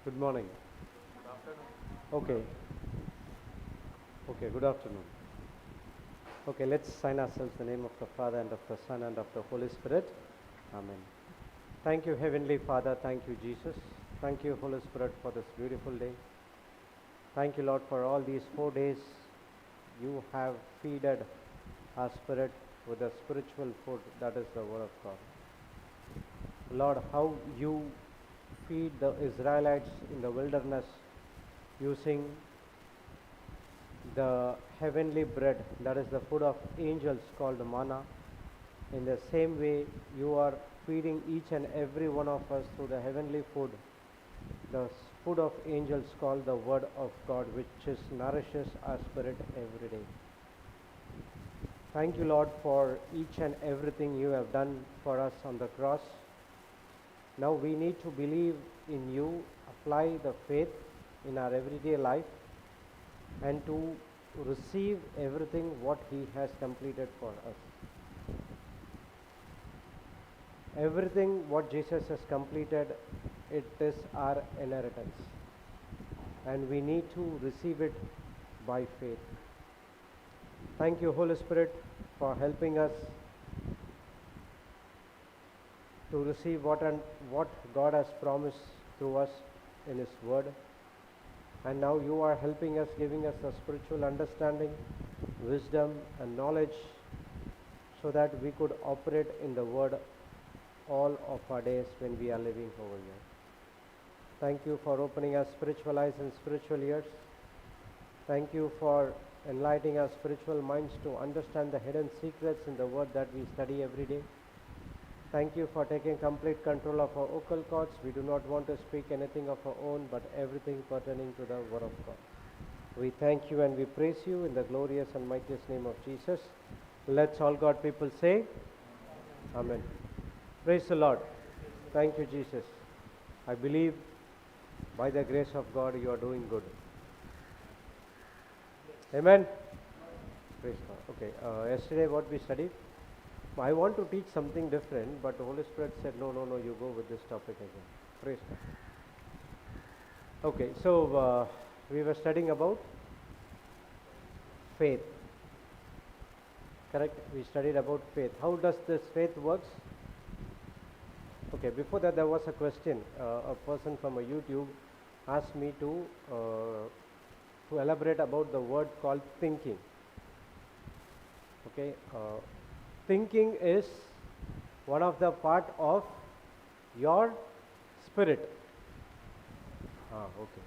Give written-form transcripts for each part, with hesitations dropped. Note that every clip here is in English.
Good morning. Okay. Okay, good afternoon. Okay, let's sign ourselves in the name of the Father and of the Son and of the Holy Spirit. Amen. Thank you, Heavenly Father. Thank you, Jesus. Thank you, Holy Spirit, for this beautiful day. Thank you, Lord, for all these 4 days you have feeded our spirit with the spiritual food, that is the Word of God. Lord, how you feed the Israelites in the wilderness using the heavenly bread, that is the food of angels called manna. In the same way, you are feeding each and every one of us through the heavenly food, the food of angels called the Word of God, which nourishes our spirit every day. Thank you, Lord, for each and everything you have done for us on the cross. Now we need to believe in you, apply the faith in our everyday life, and to receive everything what He has completed for us. Everything what Jesus has completed, it is our inheritance, and we need to receive it by faith. Thank you, Holy Spirit, for helping us to receive what God has promised through us in His Word. And now you are helping us, giving us a spiritual understanding, wisdom and knowledge, so that we could operate in the Word all of our days when we are living over here. Thank you for opening our spiritual eyes and spiritual ears. Thank you for enlightening our spiritual minds to understand the hidden secrets in the Word that we study every day. Thank you for taking complete control of our vocal cords. We do not want to speak anything of our own, but everything pertaining to the Word of God. We thank you and we praise you in the glorious and mightiest name of Jesus. Let's all God people say, Amen. Praise the Lord. Thank you, Jesus. I believe by the grace of God you are doing good. Amen. Praise God. Okay, yesterday what we studied? I want to teach something different, but the Holy Spirit said, no, you go with this topic again. Praise God. Okay, so we were studying about faith. Correct? We studied about faith. How does this faith works? Okay, before that there was a question. A person from a YouTube asked me to elaborate about the word called thinking. Okay. Thinking is one of the part of your spirit. Okay.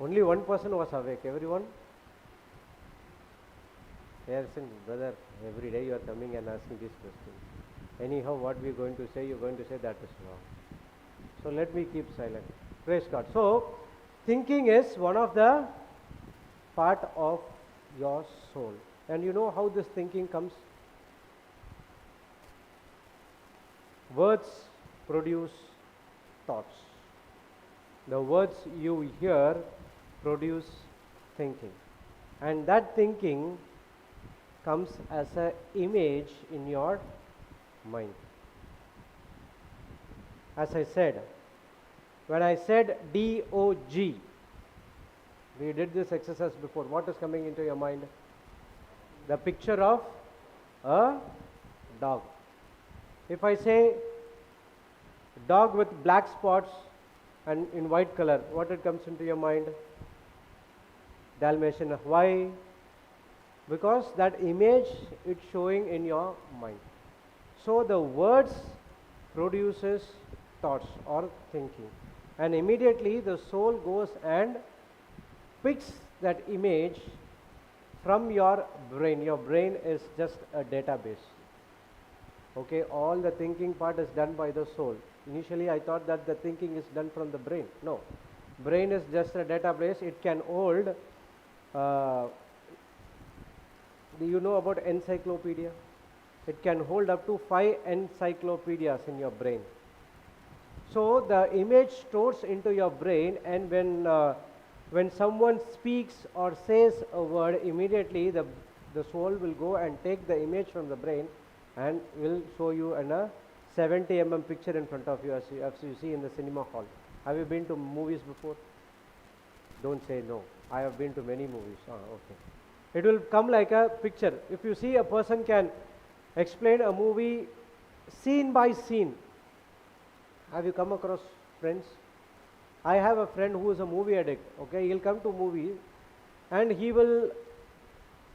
Only one person was awake. Everyone? Yes, brother, every day you are coming and asking these questions. Anyhow, what we are going to say, you are going to say that is wrong. So let me keep silent. Praise God. So, thinking is one of the part of your soul. And you know how this thinking comes? Words produce thoughts. The words you hear produce thinking. And that thinking comes as an image in your mind. As I said, when I said D-O-G, we did this exercise before. What is coming into your mind? The picture of a dog. If I say dog with black spots and in white color, what it comes into your mind? Dalmatian. Why? Because that image it's showing in your mind. So the words produces thoughts or thinking, and immediately the soul goes and picks that image from your brain. Your brain is just a database. Okay, all the thinking part is done by the soul. Initially I thought that the thinking is done from the brain. No, brain is just a database. It can hold, do you know about encyclopedia? It can hold up to 5 encyclopedias in your brain. So the image stores into your brain, and when someone speaks or says a word, immediately the soul will go and take the image from the brain and will show you in a 70 mm picture in front of you, as you see in the cinema hall. Have you been to movies before? Don't say no. I have been to many movies. Okay. It will come like a picture. If you see a person can explain a movie scene by scene. Have you come across friends? I have a friend who is a movie addict. Okay, he'll come to movies and he will,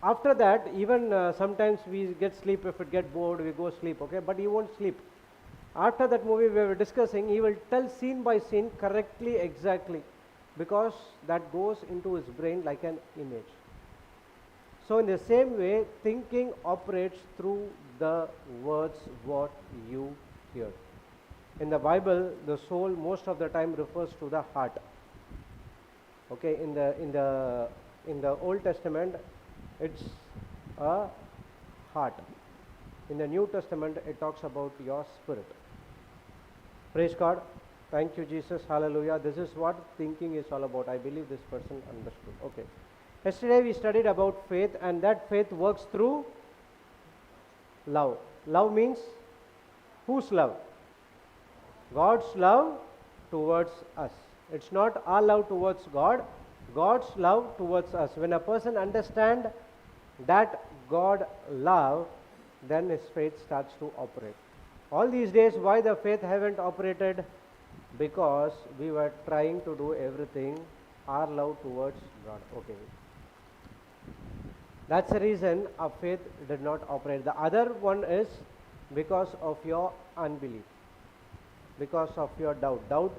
after that, even sometimes we get sleep. If it get bored, we go sleep. Okay, but he won't sleep. After that movie we were discussing, he will tell scene by scene correctly, exactly, because that goes into his brain like an image. So in the same way, thinking operates through the words what you hear. In the Bible, the soul most of the time refers to the heart. Okay, in the Old Testament, it's a heart. In the New Testament, it talks about your spirit. Praise God. Thank you, Jesus. Hallelujah. This is what thinking is all about. I believe this person understood. Okay. Yesterday we studied about faith, and that faith works through love. Love means whose love? God's love towards us. It's not our love towards God, God's love towards us. When a person understands that God love, then his faith starts to operate. All these days, why the faith haven't operated? Because we were trying to do everything our love towards God. Okay. That's the reason our faith did not operate. The other one is because of your unbelief. Because of your doubt. Doubt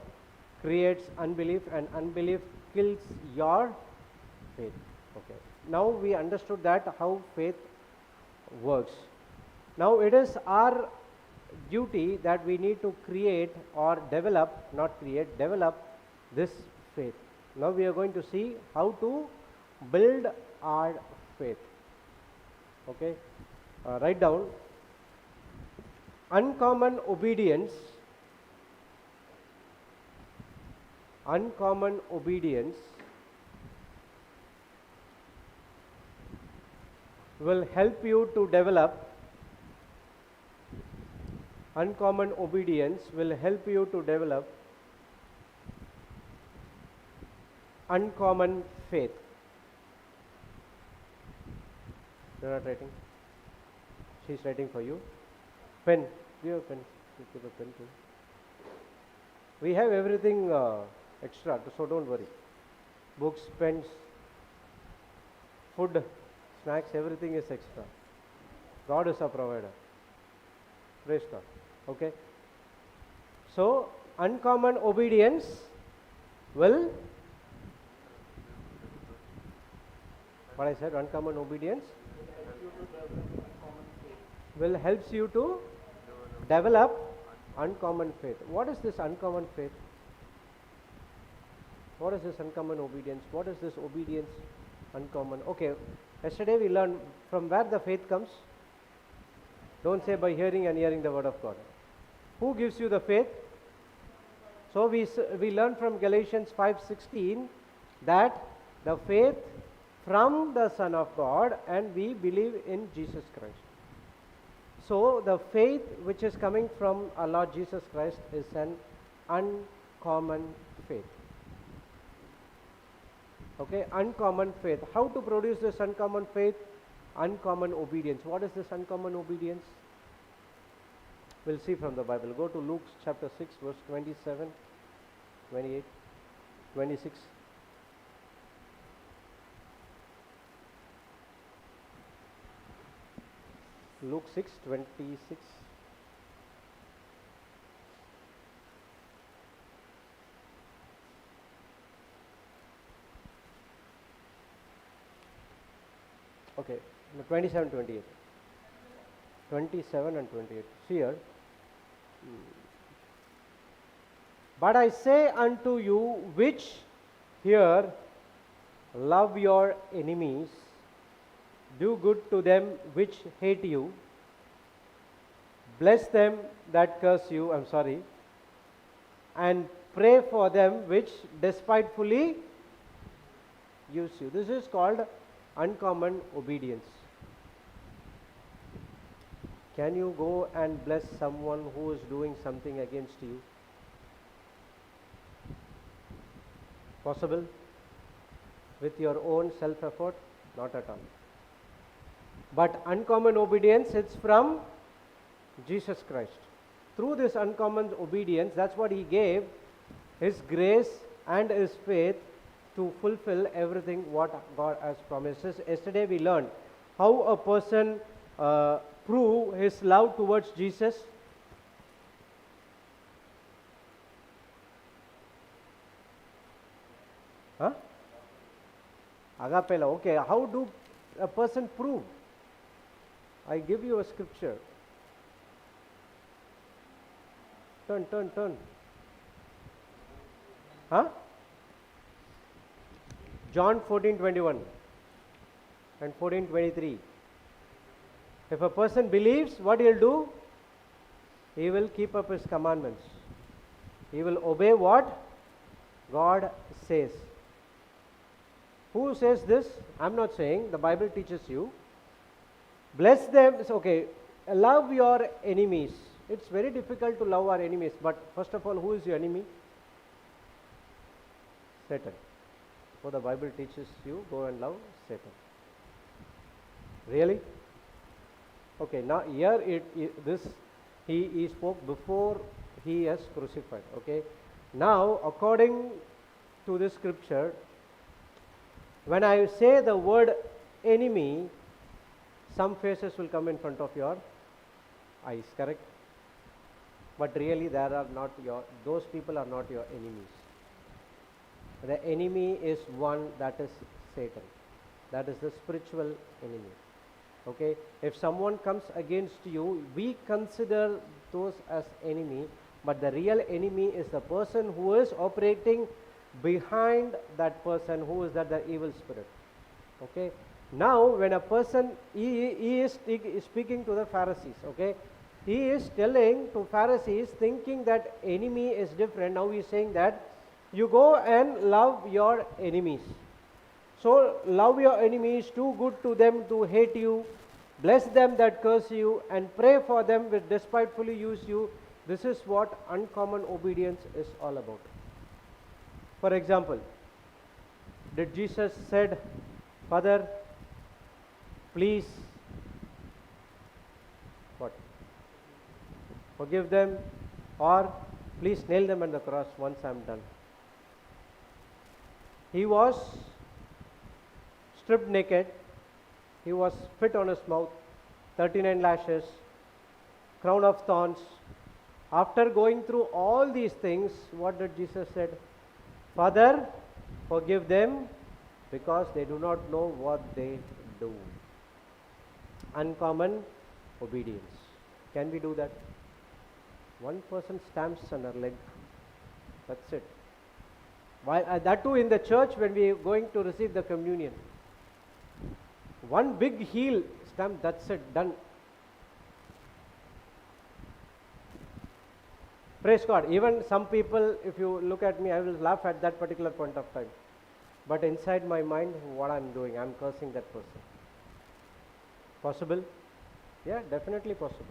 creates unbelief, and unbelief kills your faith. Okay. Now we understood that how faith works. Now it is our duty that we need to create or develop, not create, develop this faith. Now we are going to see how to build our faith. Okay. Write down uncommon obedience. Uncommon obedience will help you to develop. Uncommon obedience will help you to develop uncommon faith. You're not writing? She's writing for you. Pen. Give a pen. Give a pen too. We have everything extra, so don't worry. Books, pens, food, snacks, everything is extra. God is a provider. Praise God. Okay. So, uncommon obedience will, what I said, uncommon obedience will helps you to develop uncommon faith. What is this uncommon faith? What is this uncommon obedience? What is this obedience uncommon? Okay, yesterday we learned from where the faith comes. Don't say by hearing and hearing the word of God. Who gives you the faith? So we learned from Galatians 5:16 that the faith from the Son of God, and we believe in Jesus Christ. So the faith which is coming from our Lord Jesus Christ is an uncommon faith. Okay, uncommon faith. How to produce this uncommon faith? Uncommon obedience. What is this uncommon obedience? We'll see from the Bible. Go to Luke chapter 6, verse 27, 28, 26. Luke 6, 26. Okay, 27, 28. 27 and 28. See here. But I say unto you which hear, love your enemies, do good to them which hate you, bless them that curse you, and pray for them which despitefully use you. This is called uncommon obedience. Can you go and bless someone who is doing something against you? Possible? With your own self-effort? Not at all. But uncommon obedience, it's from Jesus Christ. Through this uncommon obedience, that's what He gave, His grace and His faith to fulfill everything what God has promised us. Yesterday we learned how a person prove his love towards Jesus. Huh? Agape love. Okay, how do a person prove? I give you a scripture. Turn. Huh? John 14:21 and 14:23. If a person believes, what he'll do? He will keep up his commandments. He will obey what God says. Who says this? I'm not saying, the Bible teaches you. Bless them. It's okay. Love your enemies. It's very difficult to love our enemies, but first of all, who is your enemy? Satan. So the Bible teaches you, go and love Satan. Really? Okay, now here he spoke before he is crucified. Okay. Now, according to this scripture, when I say the word enemy, some faces will come in front of your eyes, correct? But really those people are not your enemies. The enemy is one, that is Satan. That is the spiritual enemy. Okay? If someone comes against you, we consider those as enemy, but the real enemy is the person who is operating behind that person, who is that the evil spirit. Okay? Now, when a person, he is speaking to the Pharisees, okay? He is telling to Pharisees, thinking that enemy is different. Now he is saying that you go and love your enemies. So, love your enemies, do good to them who hate you, bless them that curse you, and pray for them which despitefully use you. This is what uncommon obedience is all about. For example, did Jesus said, Father, please, what? Forgive them, or please nail them on the cross once I am done. He was stripped naked, he was spit on his mouth, 39 lashes, crown of thorns. After going through all these things, what did Jesus said? Father, forgive them because they do not know what they do. Uncommon obedience. Can we do that? One person stamps on her leg. That's it. While that too in the church when we are going to receive the communion. One big heel stamp, that's it, done. Praise God. Even some people, if you look at me, I will laugh at that particular point of time. But inside my mind, what I'm doing, I'm cursing that person. Possible? Yeah, definitely possible.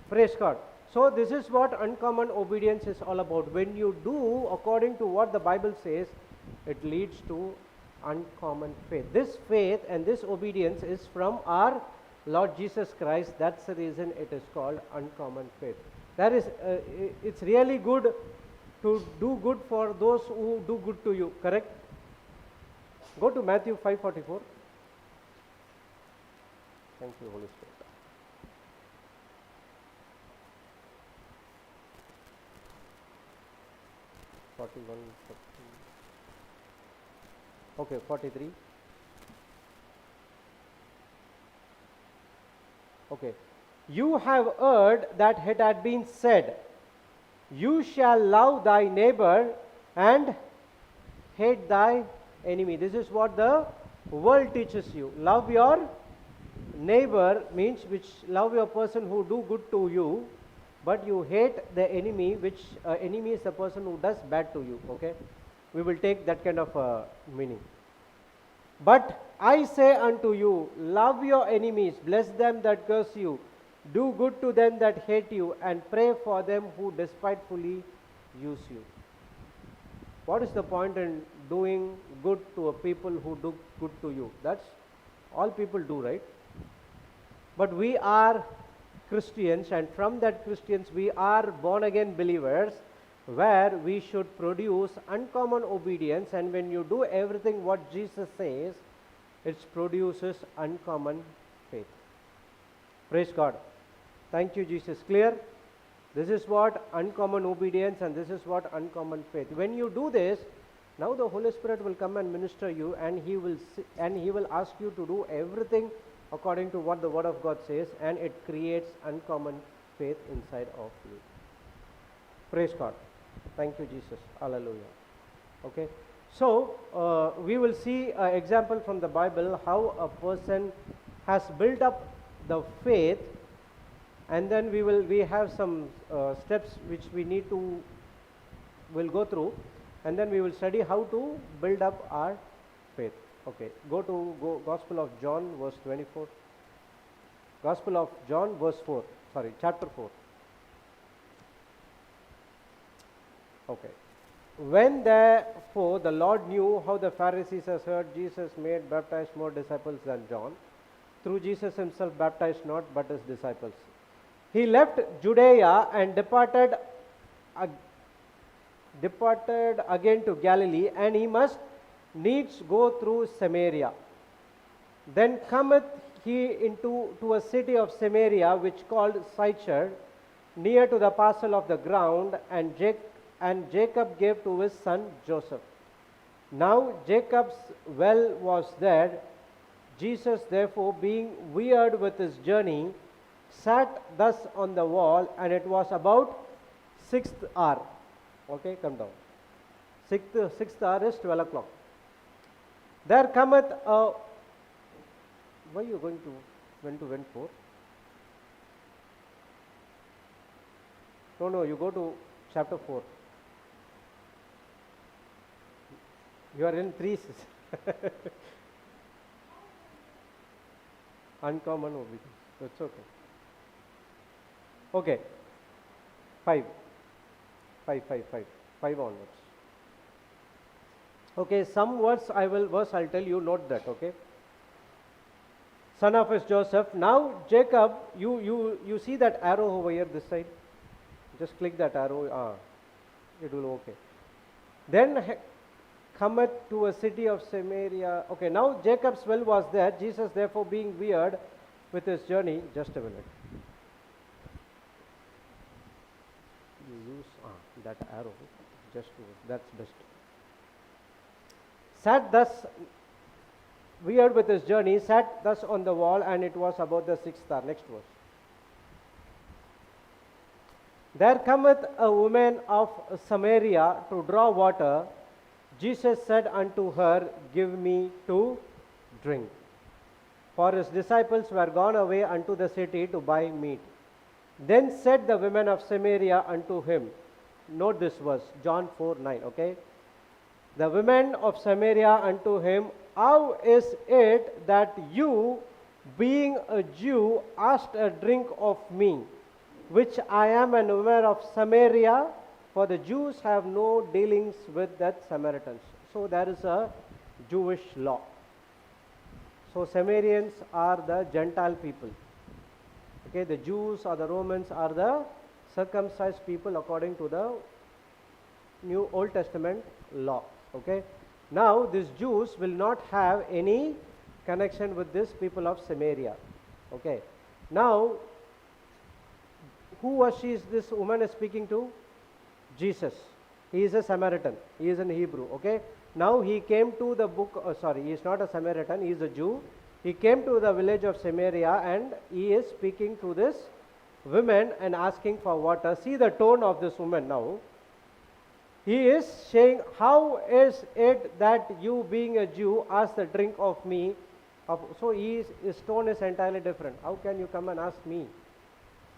Praise God. So this is what uncommon obedience is all about. When you do according to what the Bible says, it leads to uncommon faith. This faith and this obedience is from our Lord Jesus Christ. That's the reason it is called uncommon faith. That is, it's really good to do good for those who do good to you, correct? Go to Matthew 5:44. Thank you, Holy Spirit. Okay, 43. Okay. You have heard that it had been said, you shall love thy neighbor and hate thy enemy. This is what the world teaches you. Love your neighbor means which love your person who do good to you, but you hate the enemy, which enemy is the person who does bad to you. Okay, we will take that kind of meaning. But I say unto you, love your enemies, bless them that curse you, do good to them that hate you, and pray for them who despitefully use you. What is the point in doing good to a people who do good to you? That's all people do, right? But we are Christians, and from that Christians we are born again believers, where we should produce uncommon obedience, and when you do everything what Jesus says, it produces uncommon faith. Praise God. Thank you, Jesus. Clear? This is what uncommon obedience, and this is what uncommon faith. When you do this, now the Holy Spirit will come and minister you, and He will ask you to do everything according to what the Word of God says, and it creates uncommon faith inside of you. Praise God. Thank you, Jesus. Hallelujah. Okay. So we will see an example from the Bible how a person has built up the faith, and then we have some steps which we'll go through, and then we will study how to build up our faith. Okay, go Gospel of John verse 24. Gospel of John chapter 4. Okay. When therefore the Lord knew how the Pharisees had heard Jesus made baptize more disciples than John, through Jesus himself baptized not but his disciples, he left Judea and departed again to Galilee, and he must needs go through Samaria. Then cometh he to a city of Samaria, which called Sychar, near to the parcel of the ground, and Jacob gave to his son Joseph. Now Jacob's well was there. Jesus therefore, being wearied with his journey, sat thus on the wall, and it was about 6th hour. Okay, come down. Sixth hour is 12 o'clock. There cometh a... Why are you going to went for? No, you go to chapter 4. You are in 3. Uncommon obedience. That's okay. Okay. 5 onwards. Okay, some words I'll tell you, note that, okay. Son of his Joseph. Now Jacob, you see that arrow over here this side? Just click that arrow, it will okay. Then cometh to a city of Samaria. Okay, now Jacob's well was there. Jesus therefore, being wearied with his journey, just a minute. You use that arrow, that's best. Sat thus, wearied with his journey, sat thus on the wall, and it was about the 6th hour. Next verse. There cometh a woman of Samaria to draw water. Jesus said unto her, Give me to drink. For his disciples were gone away unto the city to buy meat. Then said the women of Samaria unto him, note this verse, John 4:9, okay. The women of Samaria unto him, How is it that you, being a Jew, asked a drink of me, which I am an woman of Samaria? For the Jews have no dealings with that Samaritans. So there is a Jewish law. So Samaritans are the Gentile people. Okay, the Jews or the Romans are the circumcised people according to the New Old Testament law. Okay. Now these Jews will not have any connection with this people of Samaria. Okay. Now, who was this woman is speaking to? Jesus. He is a Samaritan. He is in Hebrew. Okay. Now he came to the he is not a Samaritan, he is a Jew. He came to the village of Samaria, and he is speaking to this woman and asking for water. See the tone of this woman now. He is saying, How is it that you, being a Jew, ask the drink of me? So his tone is entirely different. How can you come and ask me?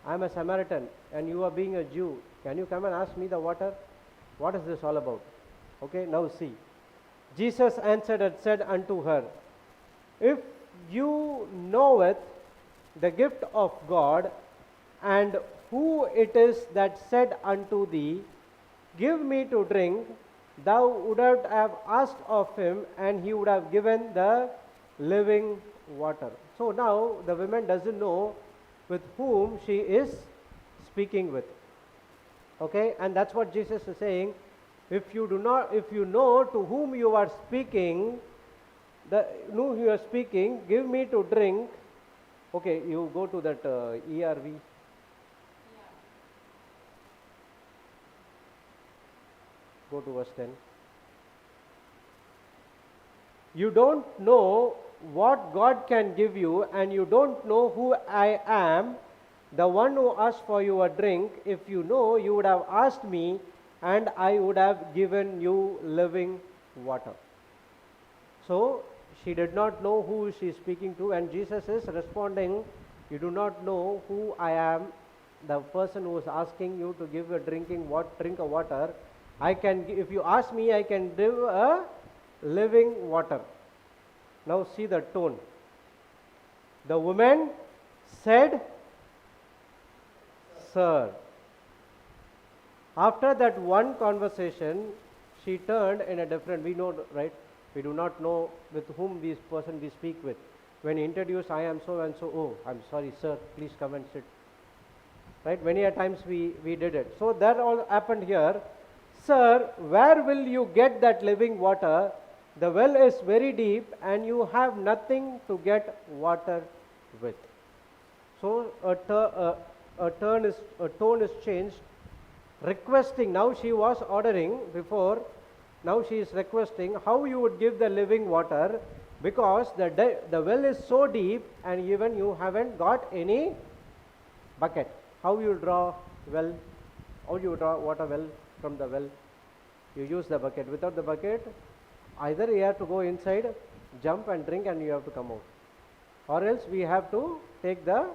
I am a Samaritan and you are being a Jew. Can you come and ask me the water? What is this all about? Okay, now see. Jesus answered and said unto her, If you knoweth the gift of God, and who it is that said unto thee, Give me to drink, thou wouldst have asked of him, and he would have given the living water. So now the woman doesn't know with whom she is speaking with. Okay, and that's what Jesus is saying. If you know to whom you are speaking, give me to drink. Okay, you go to that ERV. Go to verse 10. You don't know what God can give you, and you don't know who I am, the one who asked for you a drink. If you know, you would have asked me, and I would have given you living water. So she did not know who she is speaking to, and Jesus is responding, you do not know who I am, the person who is asking you to give a drink of water. If you ask me, I can give a living water. Now see the tone. The woman said, Sir. After that one conversation, she turned in a different, we know, right? We do not know with whom this person we speak with. When he introduced, I am so and so, oh, I'm sorry, sir, please come and sit. Right? Many a times we did it. So that all happened here. Sir, where will you get that living water? The well is very deep and you have nothing to get water with. So a tone is changed. Requesting, now she was ordering before, now she is requesting how you would give the living water, because the well is so deep and even you haven't got any bucket. How you draw well? How you draw water well from the well? You use the bucket. Without the bucket, either you have to go inside, jump and drink, and you have to come out, or else we have to take the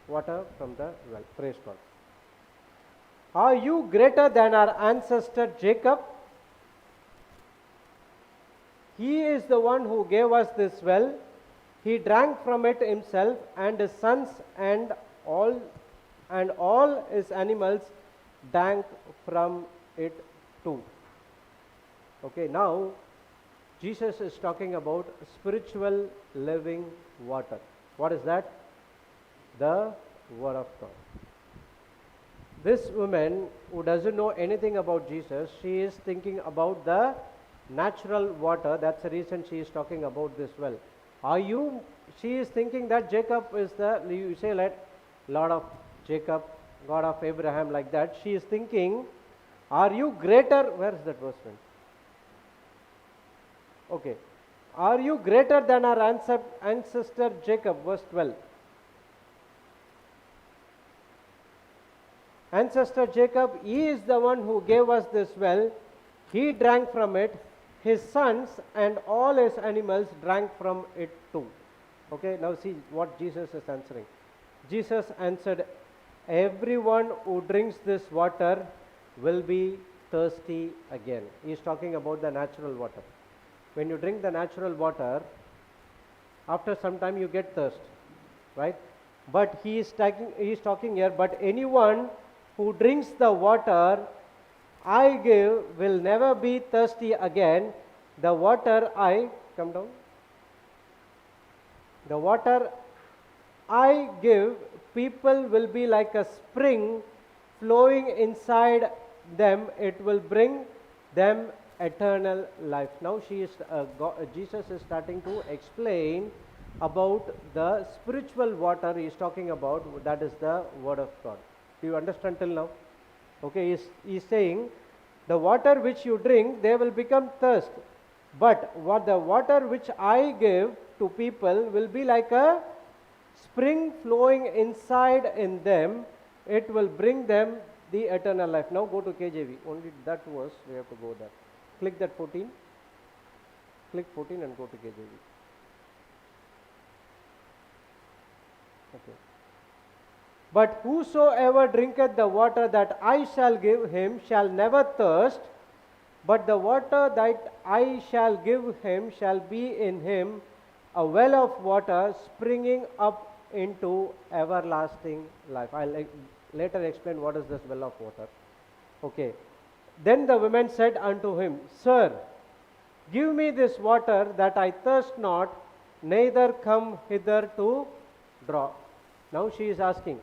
water from the well. Praise God. Are you greater than our ancestor Jacob? He is the one who gave us this well. He drank from it himself and his sons and all his animals drank from it too. Okay, now Jesus is talking about spiritual living water. What is that? The Word of God. This woman who doesn't know anything about Jesus, she is thinking about the natural water. That's the reason she is talking about this well. She is thinking that Jacob is you say like Lord of Jacob, God of Abraham, like that. She is thinking, are you greater? Where is that verse? Okay. Are you greater than our ancestor Jacob? Verse 12. Ancestor Jacob, he is the one who gave us this well. He drank from it. His sons and all his animals drank from it too. Okay, now see what Jesus is answering. Jesus answered, everyone who drinks this water will be thirsty again. He is talking about the natural water. When you drink the natural water, after some time you get thirst, right? But he is talking here, but anyone who drinks the water I give will never be thirsty again. The water The water I give people will be like a spring flowing inside them. It will bring them eternal life. Now Jesus is starting to explain about the spiritual water he is talking about, that is the Word of God. Do you understand till now? Okay, he is saying, the water which you drink, they will become thirst. But the water which I give to people will be like a spring flowing inside in them. It will bring them the eternal life. Now go to KJV. Only that verse we have to go there. Click that 14. Click 14 and go to KJV. Okay. But whosoever drinketh the water that I shall give him shall never thirst, but the water that I shall give him shall be in him a well of water springing up into everlasting life. I'll later explain what is this well of water. Okay. Then the woman said unto him, Sir, give me this water that I thirst not, neither come hither to draw. Now she is asking,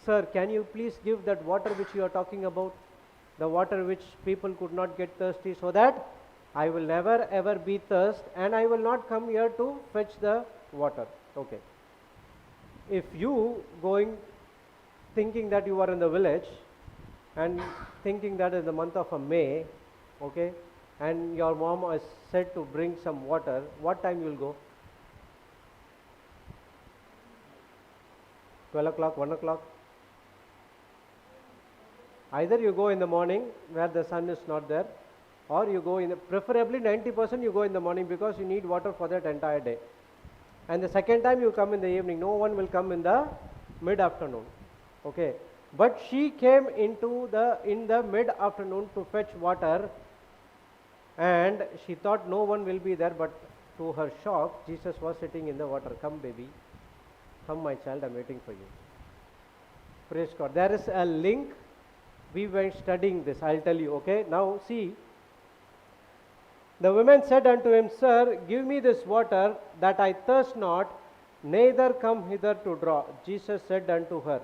Sir, can you please give that water which you are talking about, the water which people could not get thirsty, so that I will never ever be thirst and I will not come here to fetch the water. Okay. If you going thinking that you are in the village and thinking that in the month of May, okay, and your mom is said to bring some water, what time you will go? 12 o'clock, 1 o'clock? Either you go in the morning where the sun is not there, or you go in the, preferably 90% you go in the morning because you need water for that entire day. And the second time you come in the evening, no one will come in the mid-afternoon. Okay. But she came in the mid-afternoon to fetch water, and she thought no one will be there, but to her shock, Jesus was sitting in the water. Come baby, come my child, I am waiting for you. Praise God. There is a link. We were studying this, I will tell you, okay. Now see, the woman said unto him, Sir, give me this water that I thirst not, neither come hither to draw. Jesus said unto her,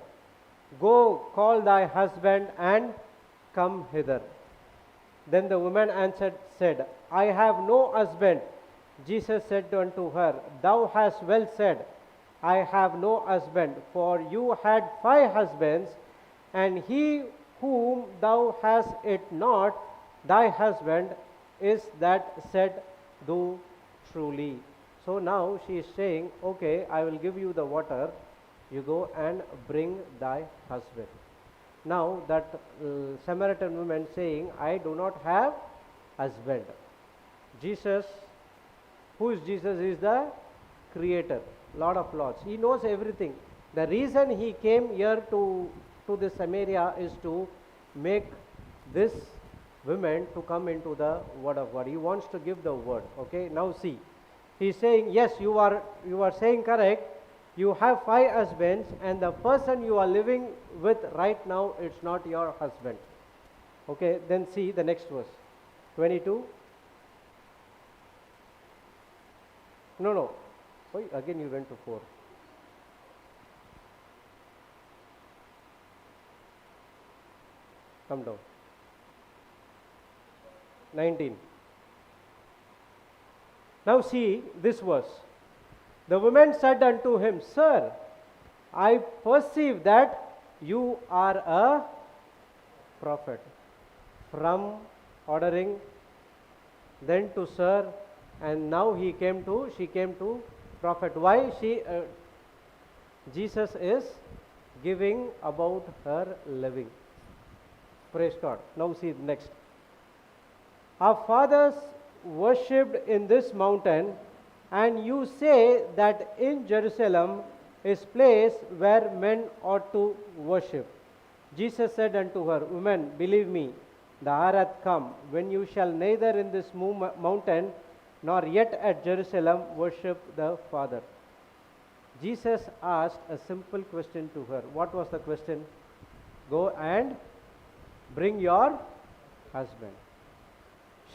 Go, call thy husband and come hither. Then the woman answered, said, I have no husband. Jesus said unto her, Thou hast well said, I have no husband, for you had 5 husbands, and he whom thou hast it not, thy husband, is that said thou truly. So now she is saying, okay, I will give you the water, you go and bring thy husband. Now that Samaritan woman saying, I do not have husband. Jesus, who is Jesus? He is the Creator, Lord of Lords. He knows everything. The reason he came here to this Samaria is to make this women to come into the word of God. He wants to give the word. Okay. Now see, he is saying, yes, you are saying correct. You have 5 husbands, and the person you are living with right now, it's not your husband. Okay. Then see the next verse, 22. No. Why again you went to 4? Come down. 19. Now see this verse. The woman said unto him, Sir, I perceive that you are a prophet. From ordering, then to sir, and now she came to prophet. Why? Jesus is giving about her living. Praise God. Now see next. Our fathers worshipped in this mountain, and you say that in Jerusalem is place where men ought to worship. Jesus said unto her, Woman, believe me, the hour hath come when you shall neither in this mountain nor yet at Jerusalem worship the Father. Jesus asked a simple question to her. What was the question? Go and bring your husband.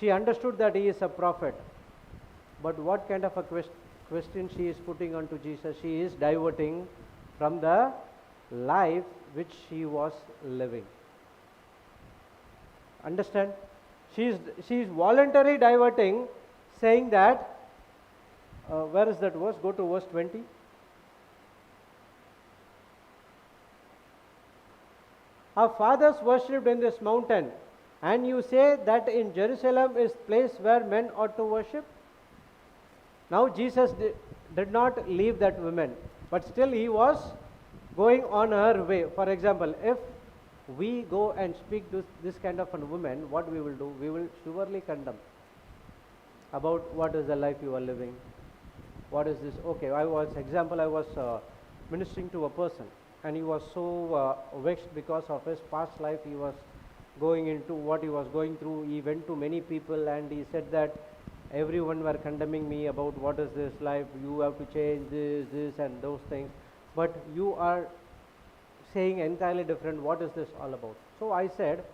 She understood that he is a prophet. But what kind of a question she is putting onto Jesus? She is diverting from the life which she was living. Understand? She is voluntarily diverting, saying that, where is that verse? Go to verse 20. Our fathers worshipped in this mountain, and you say that in Jerusalem is place where men ought to worship. Now Jesus did not leave that woman, but still he was going on her way. For example, if we go and speak to this kind of a woman, what we will do? We will surely condemn about what is the life you are living. What is this? Okay, I was ministering to a person, and he was so vexed because of his past life. He was going into what he was going through. He went to many people and he said that everyone were condemning me about what is this life, you have to change this and those things, but you are saying entirely different. What is this all about? So I said,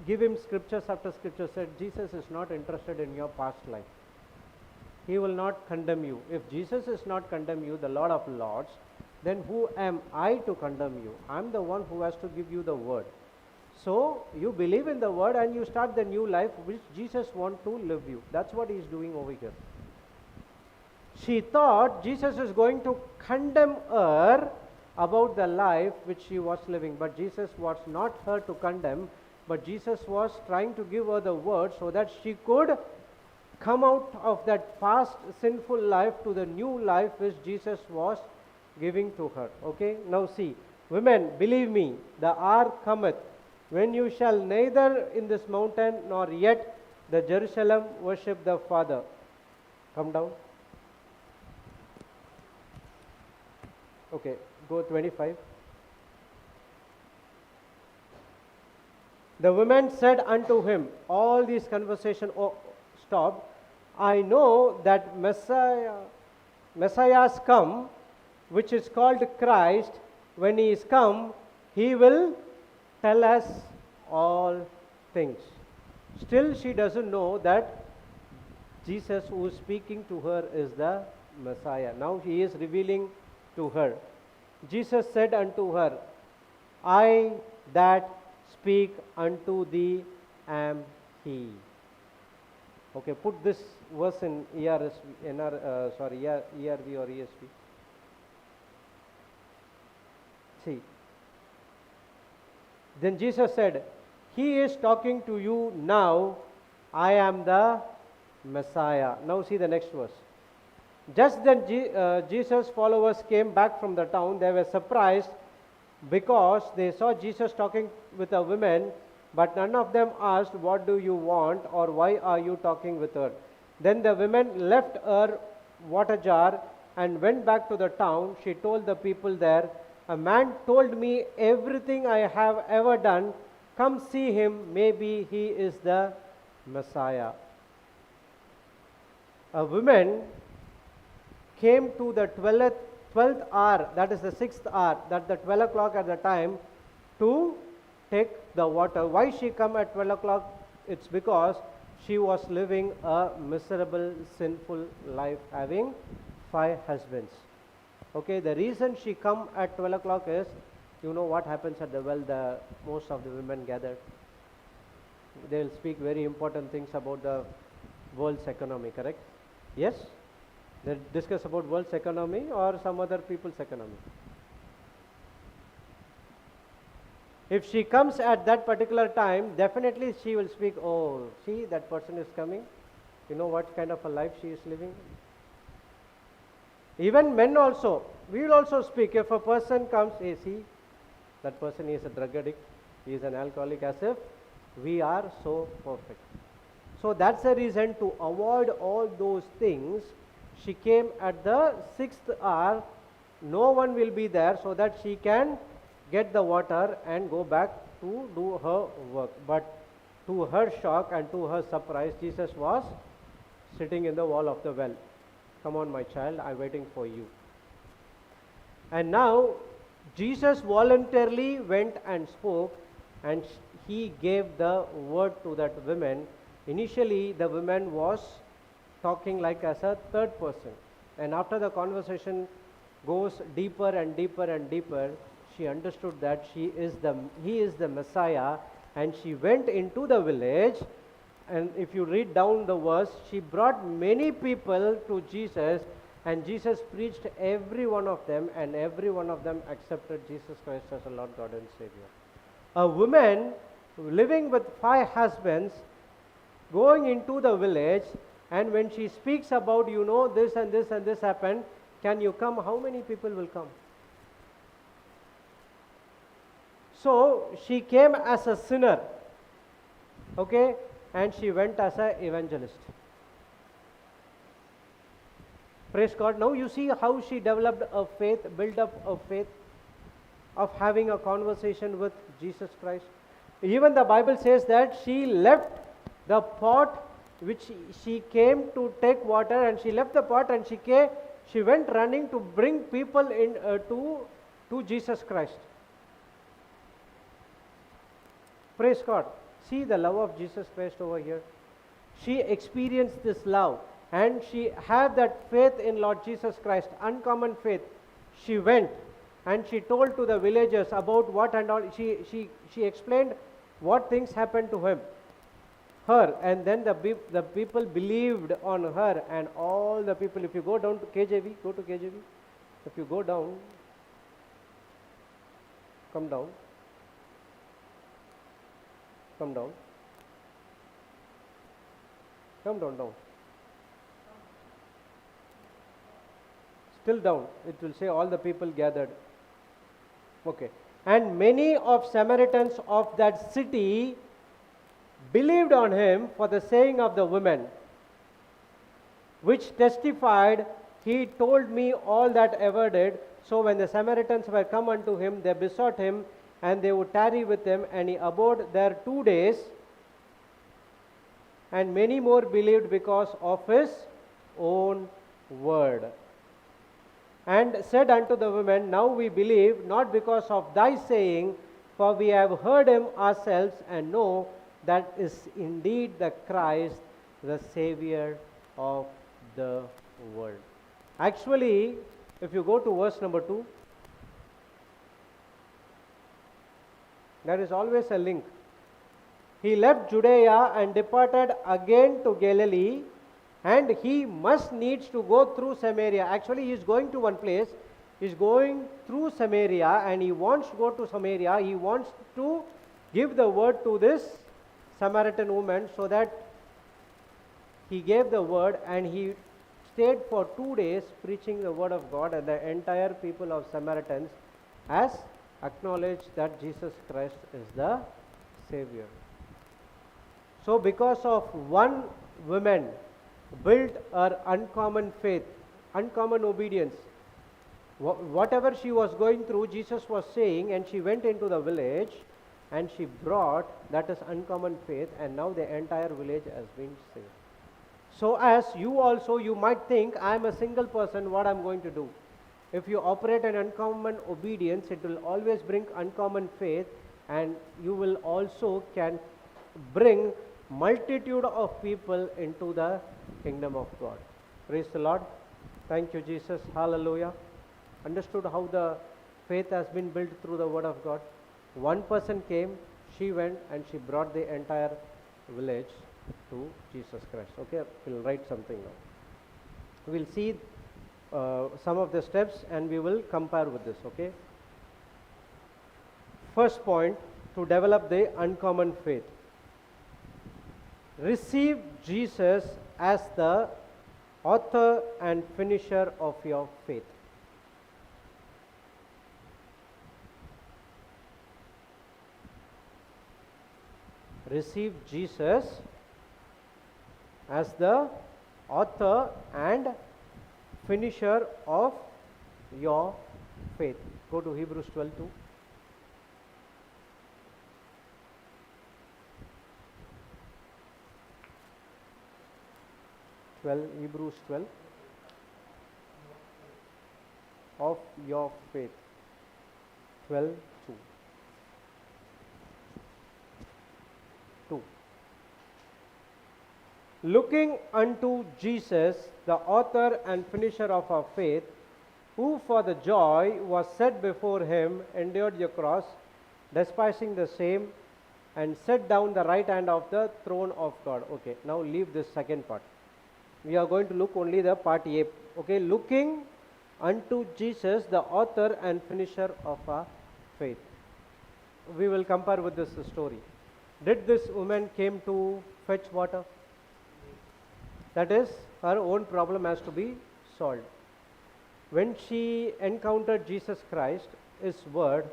give him scriptures after scripture, said Jesus is not interested in your past life. He will not condemn you. If Jesus is not condemn you, the Lord of Lords, then who am I to condemn you? I'm the one who has to give you the word. So you believe in the word and you start the new life which Jesus wants to live you. That's what he is doing over here. She thought Jesus is going to condemn her about the life which she was living, but Jesus was not her to condemn, but Jesus was trying to give her the word so that she could come out of that past sinful life to the new life which Jesus was giving to her. Okay, now see, women, believe me, the hour cometh when you shall neither in this mountain nor yet the Jerusalem worship the Father. Come down. Okay, go 25. The women said unto him, all these conversation stopped. I know that Messiah's come, which is called Christ. When he is come, he will tell us all things. Still she doesn't know that Jesus who is speaking to her is the Messiah. Now he is revealing to her. Jesus said unto her, I that speak unto thee am he. Okay, put this verse in ERV or ESV. See. Then Jesus said, he is talking to you now, I am the Messiah. Now see the next verse. Just then Jesus' followers came back from the town. They were surprised because they saw Jesus talking with a woman, but none of them asked, what do you want, or why are you talking with her? Then the women left her water jar and went back to the town. She told the people there, a man told me everything I have ever done. Come see him, maybe he is the Messiah. A woman came to the 12th hour, that is the 6th hour, that the 12 o'clock at the time, to take the water. Why she come at 12 o'clock? It's because she was living a miserable, sinful life, having 5 husbands. Okay, the reason she come at 12 o'clock is, you know what happens at the well, most of the women gathered. They will speak very important things about the world's economy, correct? Yes? They discuss about world's economy or some other people's economy. If she comes at that particular time, definitely she will speak, oh, see, that person is coming. You know what kind of a life she is living? Even men also, we will also speak. If a person comes, hey, see, that person is a drug addict, he is an alcoholic, as if we are so perfect. So that's the reason, to avoid all those things, she came at the 6th hour. No one will be there, so that she can get the water and go back to do her work. But to her shock and to her surprise, Jesus was sitting in the wall of the well. Come on, my child, I'm waiting for you. And now Jesus voluntarily went and spoke, and he gave the word to that woman. Initially the woman was talking like as a third person, and after the conversation goes deeper and deeper and deeper, she understood that he is the Messiah, and she went into the village. And if you read down the verse, she brought many people to Jesus, and Jesus preached every one of them, and every one of them accepted Jesus Christ as a Lord God and Savior. A woman living with 5 husbands going into the village, and when she speaks about, you know, this and this and this happened, can you come? How many people will come? So she came as a sinner, okay, and she went as an evangelist. Praise God. Now you see how she developed a faith, built up a faith of having a conversation with Jesus Christ. Even the Bible says that she left the pot which she came to take water, and she left the pot and she went running to bring people in to Jesus Christ. Praise God. See the love of Jesus Christ over here. She experienced this love and she had that faith in Lord Jesus Christ, uncommon faith. She went and she told to the villagers about what and all. She explained what things happened to her, and then the people believed on her, and all the people. If you go down to KJV, go to KJV. If you go down, come down, come down, come down. Still down, it will say all the people gathered. Okay. And many of Samaritans of that city believed on him for the saying of the women, which testified, he told me all that ever did. So when the Samaritans were come unto him, they besought him, and they would tarry with him, and he abode there 2 days. And many more believed because of his own word. And said unto the women, now we believe, not because of thy saying, for we have heard him ourselves, and know that is indeed the Christ, the Savior of the world. Actually, if you go to verse number 2, there is always a link. He left Judea and departed again to Galilee, and he must needs to go through Samaria. Actually, he is going to one place. He is going through Samaria, and he wants to go to Samaria. He wants to give the word to this Samaritan woman, so that he gave the word, and he stayed for 2 days preaching the word of God, and the entire people of Samaritans has acknowledged that Jesus Christ is the Savior. So because of one woman built her uncommon faith, uncommon obedience, whatever she was going through, Jesus was saying, and she went into the village and she brought, that is uncommon faith, and now the entire village has been saved. So as you also, you might think, I am a single person, what I am going to do? If you operate an uncommon obedience, it will always bring uncommon faith, and you will also can bring multitude of people into the kingdom of God. Praise the Lord. Thank you, Jesus. Hallelujah. Understood how the faith has been built through the word of God. One person came, she went, and she brought the entire village to Jesus Christ. Okay, we'll write something now. We'll see some of the steps, and we will compare with this. Okay. First point, to develop the uncommon faith. Receive Jesus as the author and finisher of your faith. Receive Jesus as the author and finisher of your faith. Go to Hebrews 12:2. Hebrews 12, of your faith. 12:2. 2. Looking unto Jesus, the author and finisher of our faith, who for the joy was set before him endured the cross, despising the same, and sat down the right hand of the throne of God. Okay, now leave this second part. We are going to look only the part A. Okay, looking unto Jesus, the author and finisher of our faith. We will compare with this story. Did this woman came to fetch water? That is, her own problem has to be solved. When she encountered Jesus Christ, his word,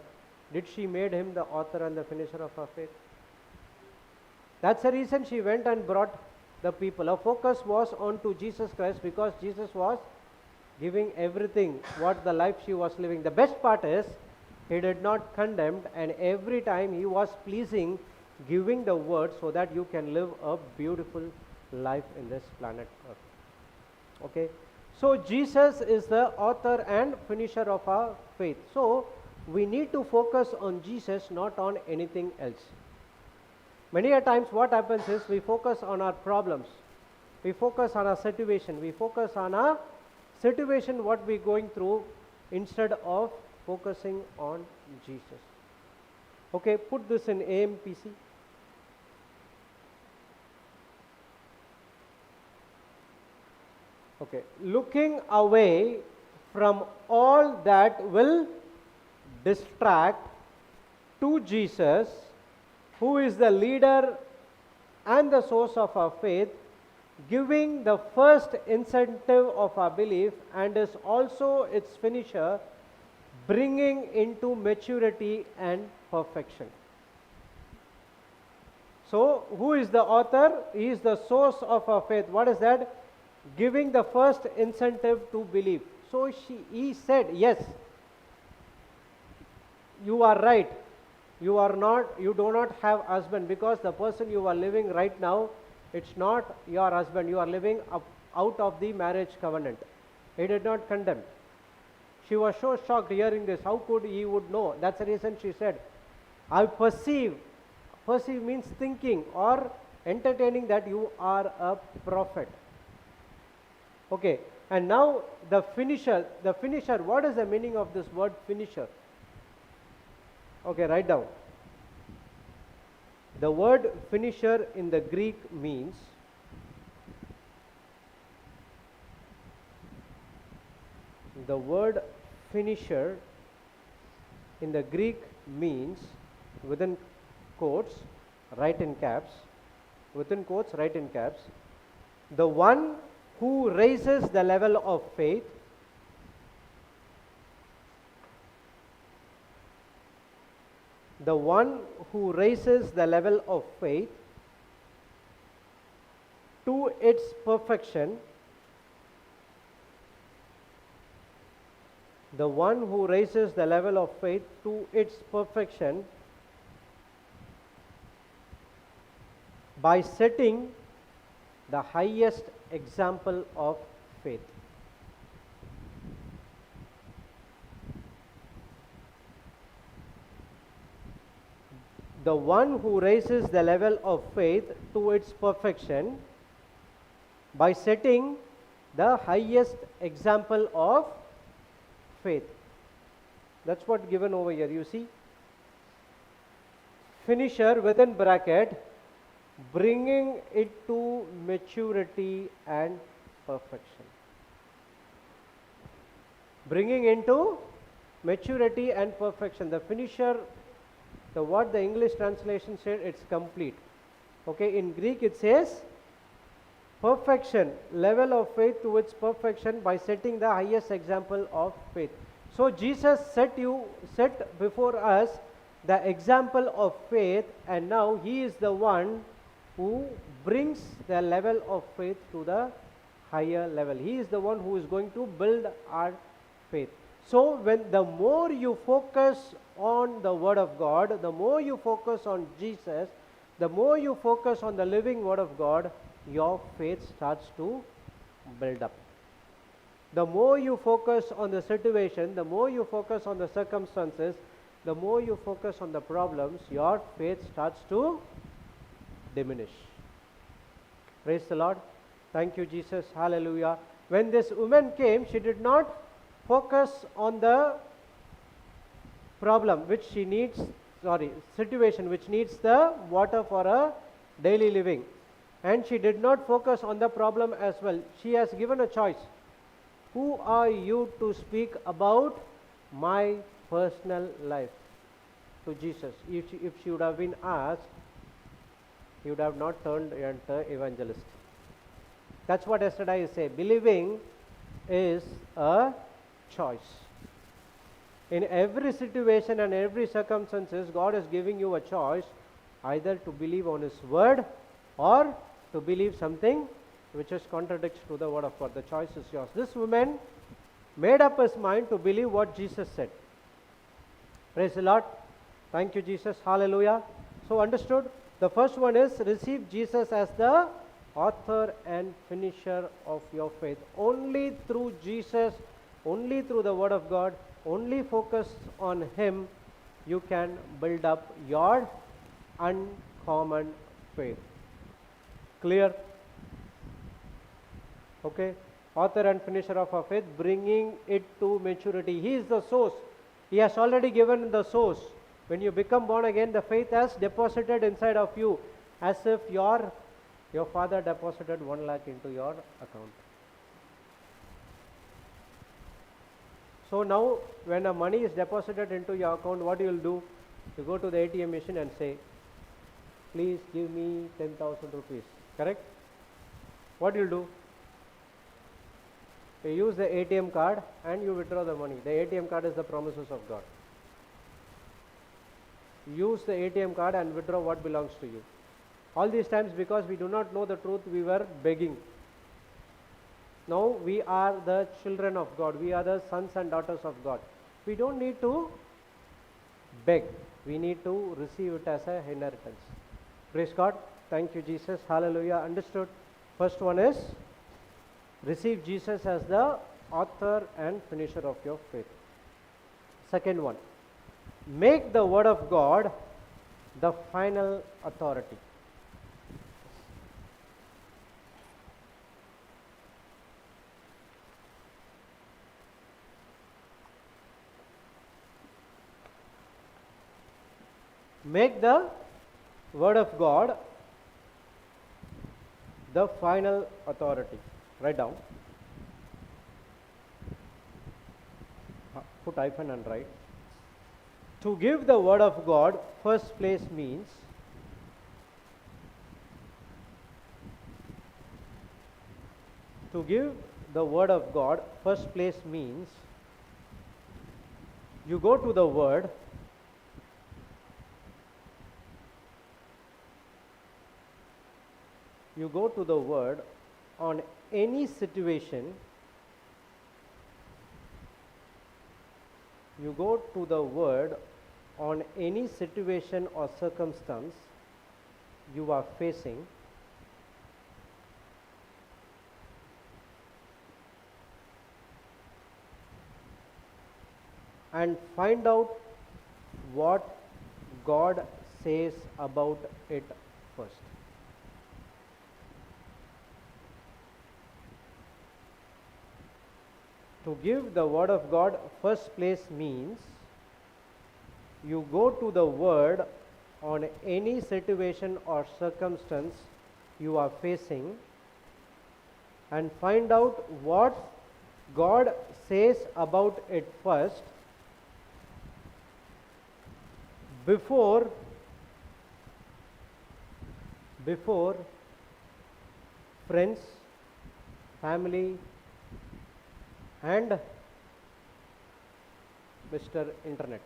did she made him the author and the finisher of her faith? That's the reason she went and brought the people. Her focus was on to Jesus Christ, because Jesus was giving everything, what the life she was living. The best part is, he did not condemn, and every time he was pleasing, giving the word so that you can live a beautiful life in this planet Earth. Okay, so Jesus is the author and finisher of our faith. So we need to focus on Jesus, not on anything else. Many a times what happens is we focus on our problems, we focus on our situation, we focus on our situation what we're going through instead of focusing on Jesus. Okay, put this in AMPC. Okay, looking away from all that will distract to Jesus, who is the leader and the source of our faith, giving the first incentive of our belief and is also its finisher, bringing into maturity and perfection. So, who is the author? He is the source of our faith. What is that? Giving the first incentive to believe. So, he said, yes, you are right. You do not have husband, because the person you are living right now, it's not your husband. You are living out of the marriage covenant. He did not condemn. She was so shocked hearing this. How could he would know? That's the reason she said, I perceive. Perceive means thinking or entertaining that you are a prophet. Okay, and now the finisher. The finisher, what is the meaning of this word finisher? Okay, write down. The word finisher in the Greek means within quotes, write in caps, the one who raises the level of faith, the one who raises the level of faith to its perfection, the one who raises the level of faith to its perfection by setting the highest example of faith. The one who raises the level of faith to its perfection by setting the highest example of faith. That's what given over here. You see, finisher within bracket, bringing it to maturity and perfection. Bringing into maturity and perfection. The finisher, what the English translation said, it's complete. Okay, in Greek it says perfection, level of faith to its perfection by setting the highest example of faith. So Jesus set before us the example of faith, and now he is the one who brings the level of faith to the higher level. He is the one who is going to build our faith. So when the more you focus on the Word of God, the more you focus on Jesus, the more you focus on the living Word of God, your faith starts to build up. The more you focus on the situation, the more you focus on the circumstances, the more you focus on the problems, your faith starts to diminish. Praise the Lord. Thank you, Jesus. Hallelujah. When this woman came, she did not focus on the problem which she needs, situation which needs the water for a daily living. And she did not focus on the problem as well. She has given a choice. Who are you to speak about my personal life? To Jesus. If she would have been asked, he would have not turned into evangelist. That's what yesterday I say. Believing is a choice. In every situation and every circumstances, God is giving you a choice, either to believe on His Word or to believe something which is contradicts to the Word of God. The choice is yours. This woman made up his mind to believe what Jesus said. Praise the Lord. Thank you, Jesus. Hallelujah. So understood? The first one is receive Jesus as the author and finisher of your faith. Only through Jesus, only through the Word of God, only focus on Him, you can build up your uncommon faith. Clear? Okay. Author and finisher of our faith, bringing it to maturity. He is the source. He has already given the source. When you become born again, the faith has deposited inside of you, as if your father deposited 1 lakh into your account. So now, when a money is deposited into your account, what you will do? You go to the ATM machine and say, please give me 10,000 rupees. Correct? What you will do? You use the ATM card and you withdraw the money. The ATM card is the promises of God. Use the ATM card and withdraw what belongs to you. All these times, because we do not know the truth, we were begging. Now we are the children of God. We are the sons and daughters of God. We don't need to beg. We need to receive it as an inheritance. Praise God. Thank you, Jesus. Hallelujah. Understood? First one is, receive Jesus as the author and finisher of your faith. Second one, make the word of God the final authority. Make the word of God the final authority. Write down. Put hyphen and write. To give the word of God first place means you go to the word on any situation. You go to the word on any situation or circumstance you are facing, and find out what God says about it first. To give the word of God first place means you go to the word on any situation or circumstance you are facing and find out what God says about it first before friends, family, and Mr. Internet.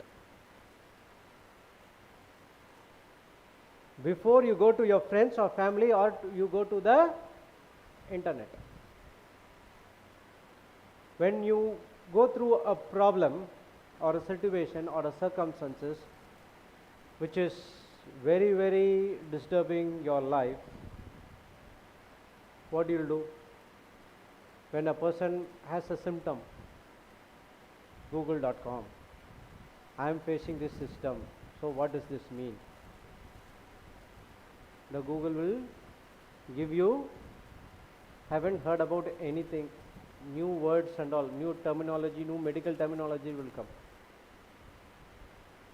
Before you go to your friends or family, or you go to the Internet. When you go through a problem or a situation or a circumstances which is very, very disturbing your life, what do you do? When a person has a symptom, google.com, I am facing this system, so what does this mean? The Google will give you, haven't heard about anything, new words and all, new terminology, new medical terminology will come.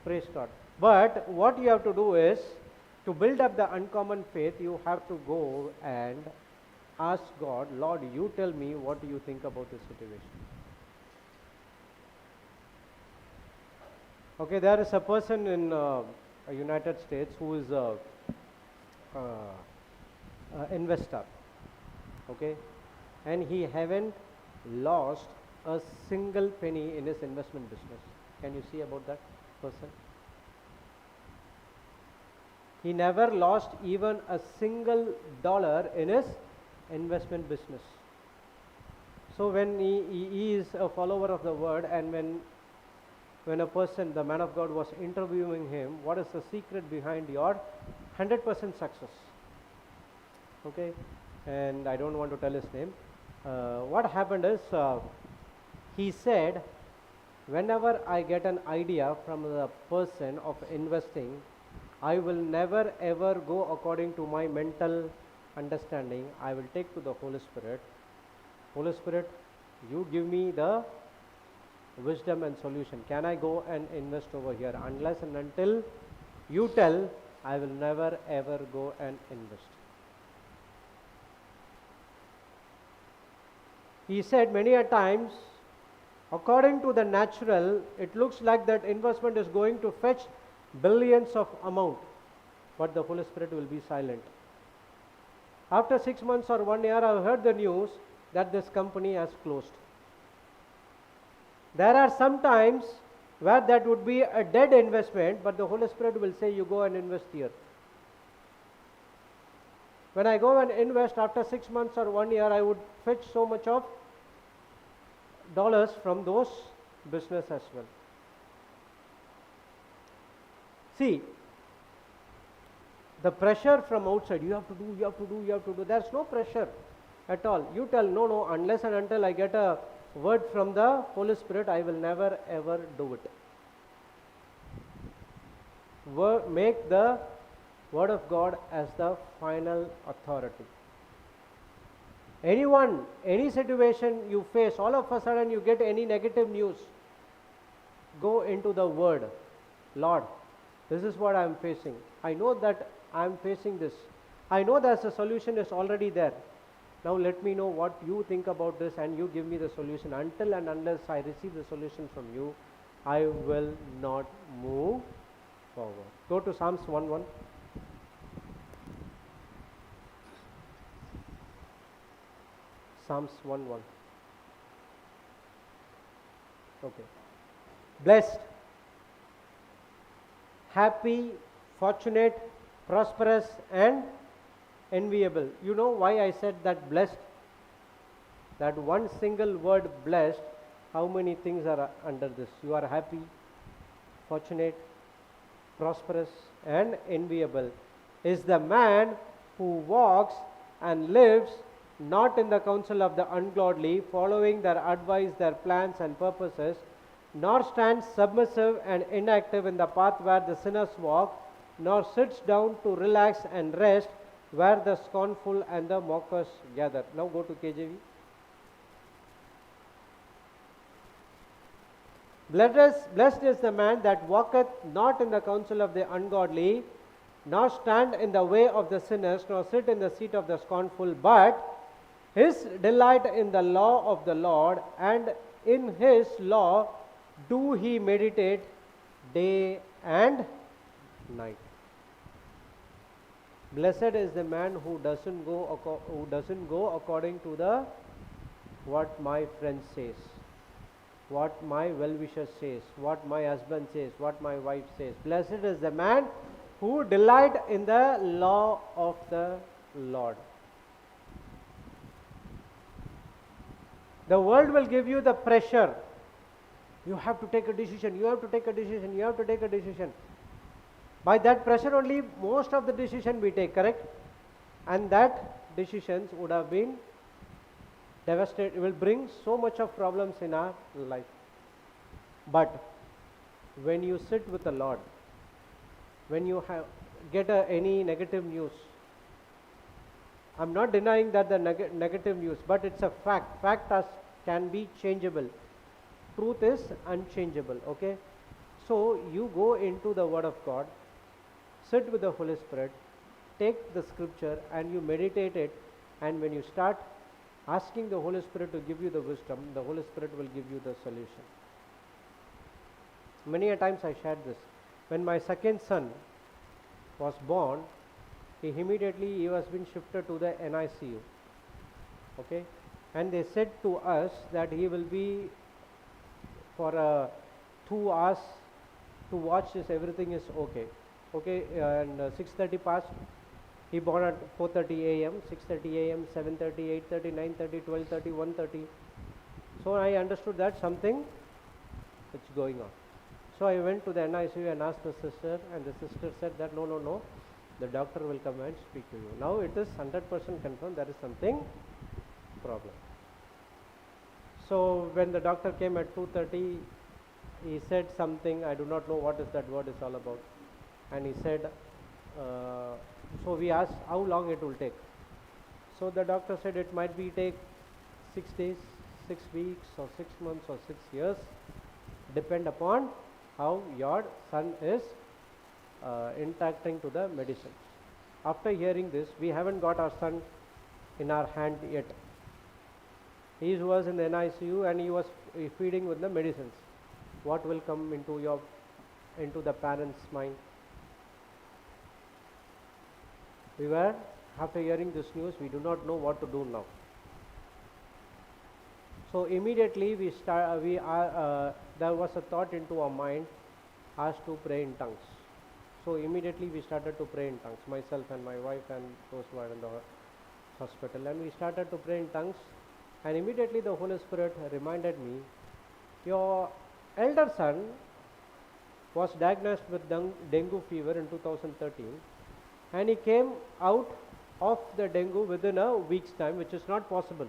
Praise God. But what you have to do is, to build up the uncommon faith, you have to go and ask God, Lord, you tell me what do you think about this situation. Okay, there is a person in United States who is a investor, okay, and he haven't lost a single penny in his investment business. Can you see about that person? He never lost even a single dollar in his investment business. So when he is a follower of the word, and when a person, the man of God, was interviewing him, what is the secret behind your 100% success? Okay, and I don't want to tell his name. What happened is, he said, whenever I get an idea from the person of investing, I will never ever go according to my mental understanding. I will take to the Holy Spirit. Holy Spirit, you give me the wisdom and solution. Can I go and invest over here? Unless and until you tell, I will never ever go and invest. He said many a times, according to the natural, it looks like that investment is going to fetch billions of amount, but the Holy Spirit will be silent. After 6 months or 1 year, I heard the news that this company has closed. There are some times where that would be a dead investment, but the Holy Spirit will say, you go and invest here. When I go and invest after 6 months or 1 year, I would fetch so much of dollars from those business as well. See, the pressure from outside, you have to do, you have to do, you have to do. There's no pressure at all. You tell, no, no, unless and until I get a word from the Holy Spirit, I will never ever do it. Make the Word of God as the final authority. Anyone, any situation you face, all of a sudden you get any negative news, go into the Word. Lord, this is what I am facing. I know that I am facing this. I know that the solution is already there. Now let me know what you think about this, and you give me the solution. Until and unless I receive the solution from you, I will not move forward. Go to Psalms 1:1. Psalms 1:1. Okay. Blessed, happy, fortunate, prosperous, and enviable. You know why I said that blessed? That one single word blessed, how many things are under this? You are happy, fortunate, prosperous, and enviable. Is the man who walks and lives not in the counsel of the ungodly, following their advice, their plans and purposes, nor stands submissive and inactive in the path where the sinners walk, nor sits down to relax and rest where the scornful and the mockers gather. Now go to KJV. Blessed is the man that walketh not in the counsel of the ungodly, nor stand in the way of the sinners, nor sit in the seat of the scornful, but his delight in the law of the Lord, and in his law do he meditate day and night. Blessed is the man who doesn't go according to the what my friend says, what my well-wisher says, what my husband says, what my wife says. Blessed is the man who delight in the law of the Lord. The world will give you the pressure. You have to take a decision, you have to take a decision, you have to take a decision. By that pressure only most of the decision we take, correct? And that decisions would have been devastated, it will bring so much of problems in our life. But when you sit with the Lord, when you get any negative news, I'm not denying that the negative news, but it's a fact. Fact can be changeable. Truth is unchangeable, okay? So you go into the Word of God, sit with the Holy Spirit, take the scripture and you meditate it, and when you start asking the Holy Spirit to give you the wisdom, the Holy Spirit will give you the solution. Many a times I shared this. When my second son was born, he was been shifted to the NICU, okay, and they said to us that he will be for 2 hours to watch this, everything is okay, and 6:30 passed, he born at 4:30 a.m., 6:30 a.m., 7:30, 8:30, 9:30, 12:30, 1:30, so I understood that something is going on. So I went to the NICU and asked the sister, and the sister said that no, the doctor will come and speak to you. Now it is 100% confirmed there is something problem. So when the doctor came at 2:30, he said something, I do not know what is that word is all about, and he said, So we asked how long it will take. So the doctor said it might be take 6 days, 6 weeks, or 6 months, or 6 years, depend upon how your son is interacting to the medicines. After hearing this, we haven't got our son in our hand yet. He was in the NICU and he was feeding with the medicines. What will come into the parents' mind? After hearing this news, we do not know what to do now. So immediately there was a thought into our mind, as to pray in tongues. So immediately we started to pray in tongues, myself and my wife and those who are in the hospital, and we started to pray in tongues. And immediately the Holy Spirit reminded me, your elder son was diagnosed with dengue fever in 2013, and he came out of the dengue within a week's time, which is not possible.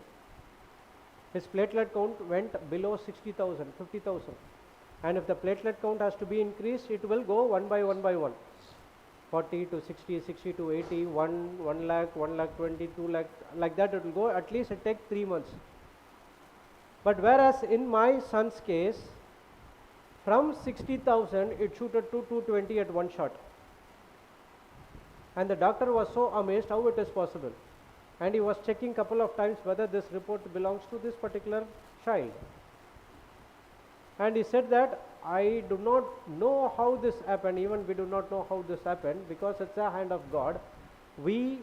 His platelet count went below 60,000, 50,000. And if the platelet count has to be increased, it will go one by one. 40 to 60, 60 to 80, 1 lakh, 1 lakh 20, 2 lakh, like that it will go. At least it takes 3 months. But whereas in my son's case, from 60,000, it shooted to 220 at one shot. And the doctor was so amazed how it is possible. And he was checking couple of times whether this report belongs to this particular child. And he said that I do not know how this happened, even we do not know how this happened, because it's a hand of God. We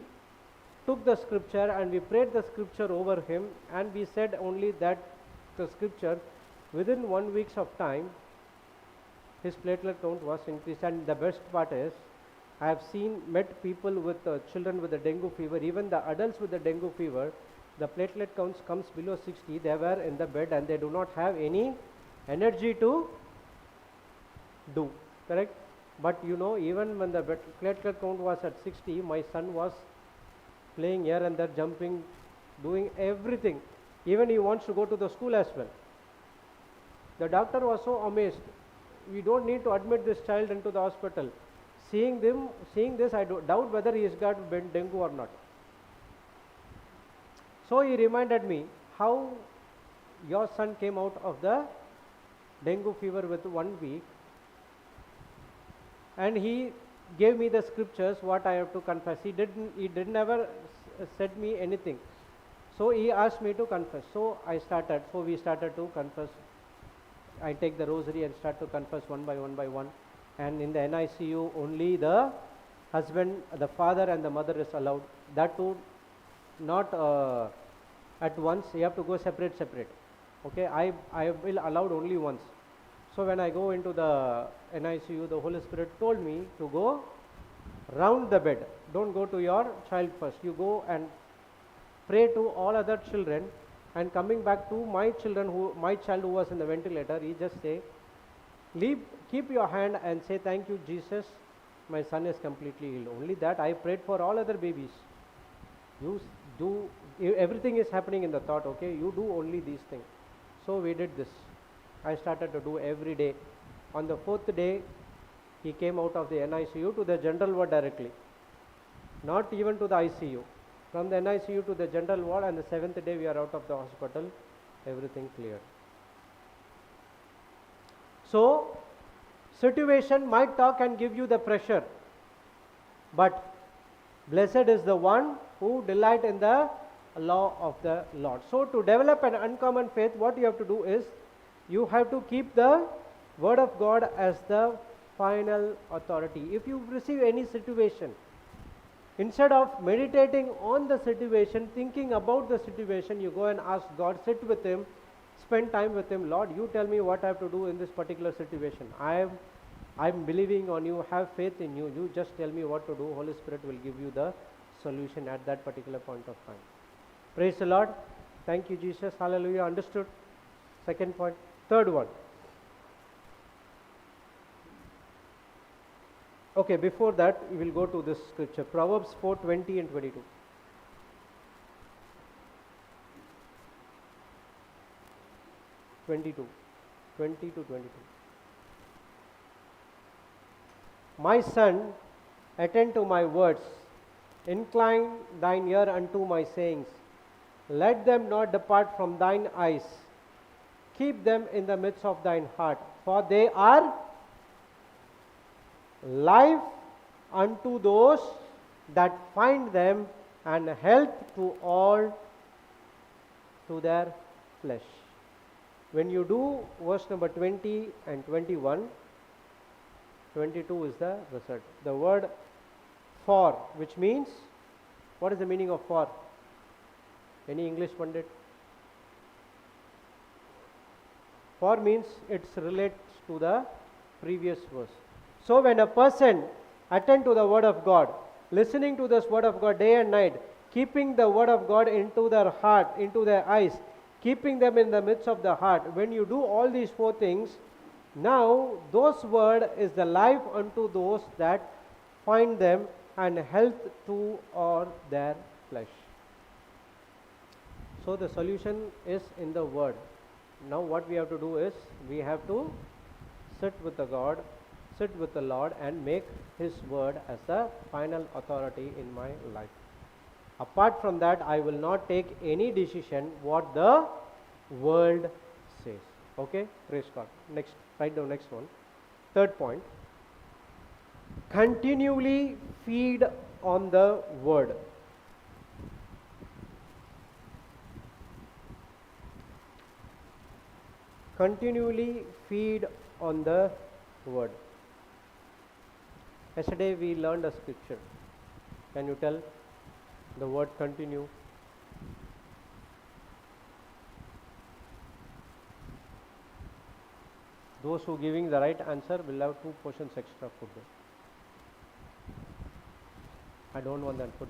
took the scripture and we prayed the scripture over him, and we said only that the scripture, within 1 week of time, his platelet count was increased. And the best part is, I have met people with children with the dengue fever, even the adults with the dengue fever, the platelet counts comes below 60, they were in the bed and they do not have any energy to do, correct? But even when the platelet count was at 60, my son was playing here and there, jumping, doing everything. Even he wants to go to the school as well. The doctor was so amazed. We don't need to admit this child into the hospital. Seeing this, I doubt whether he has got dengue or not. So he reminded me how your son came out of the dengue fever with 1 week, and he gave me the scriptures what I have to confess. He didn't ever said me anything. So he asked me to confess. So we started to confess. I take the rosary and start to confess one by one. And in the NICU, only the husband, the father and the mother is allowed. That too, not at once. You have to go separate. Okay, I will allowed only once. So when I go into the NICU, the Holy Spirit told me to go round the bed. Don't go to your child first. You go and pray to all other children. And coming back to my child who was in the ventilator, he just say, keep your hand and say, thank you, Jesus, my son is completely healed. Only that, I prayed for all other babies. You do, everything is happening in the thought, okay? You do only these things. So we did this. I started to do every day. On the 4th day, he came out of the NICU to the general ward directly. Not even to the ICU. From the NICU to the general ward, and the 7th day we are out of the hospital. Everything cleared. So, situation might talk and give you the pressure, but blessed is the one who delight in the law of the Lord. So, to develop an uncommon faith, what you have to do is, you have to keep the word of God as the final authority. If you receive any situation, instead of meditating on the situation, thinking about the situation, you go and ask God, sit with him, spend time with him. Lord, you tell me what I have to do in this particular situation. I'm believing on you, have faith in you. You just tell me what to do. Holy Spirit will give you the solution at that particular point of time. Praise the Lord. Thank you, Jesus. Hallelujah. Understood? Second point. Third one. Okay, before that, we will go to this scripture. Proverbs 4:20 and 22. (20 to 22). My son, attend to my words. Incline thine ear unto my sayings. Let them not depart from thine eyes. Keep them in the midst of thine heart, for they are life unto those that find them, and health to all to their flesh. When you do verse number 20 and 21, 22 is the result. The word for, which means, what is the meaning of for? Any English pundit? For means it relates to the previous verse. So when a person attend to the word of God, listening to this word of God day and night, keeping the word of God into their heart, into their eyes, keeping them in the midst of the heart, when you do all these four things, now those word is the life unto those that find them, and health to all their flesh. So the solution is in the word. Now what we have to do is, we have to sit with the God, sit with the Lord, and make His word as the final authority in my life. Apart from that, I will not take any decision what the world says. Okay, praise God. Next, write down next one. Third point. Continually feed on the word. Continually feed on the word. Yesterday we learned a scripture. Can you tell the word continue? Those who giving the right answer will have 2 portions extra food. I don't want that food.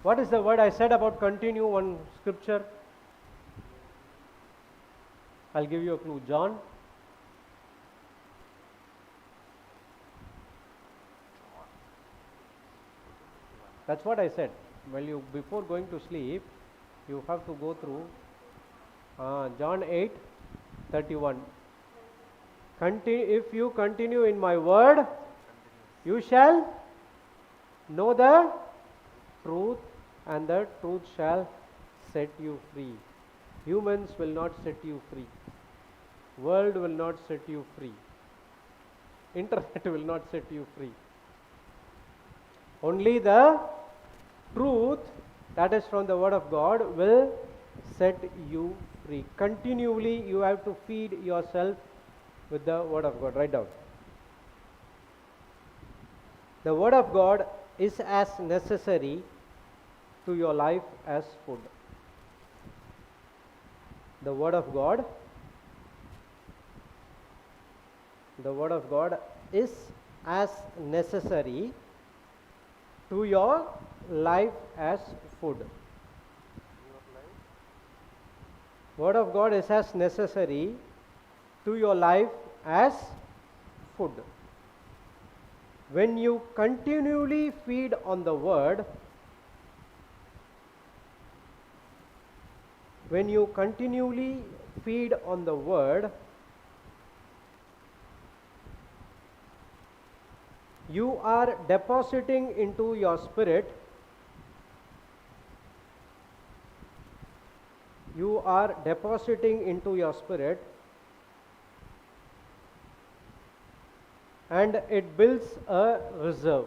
What is the word I said about continue? One scripture. I'll give you a clue. John. That's what I said. Well, you before going to sleep, you have to go through John 8:31. If you continue in my word, you shall know the truth, and the truth shall set you free. Humans will not set you free. World will not set you free. Internet will not set you free. Only the truth that is from the word of God will set you free. Continually you have to feed yourself with the word of God. Write down. The word of God is as necessary to your life as food. The word of God is as necessary to your life as food. Word of God is as necessary to your life as food. When you continually feed on the word, you are depositing into your spirit and it builds a reserve.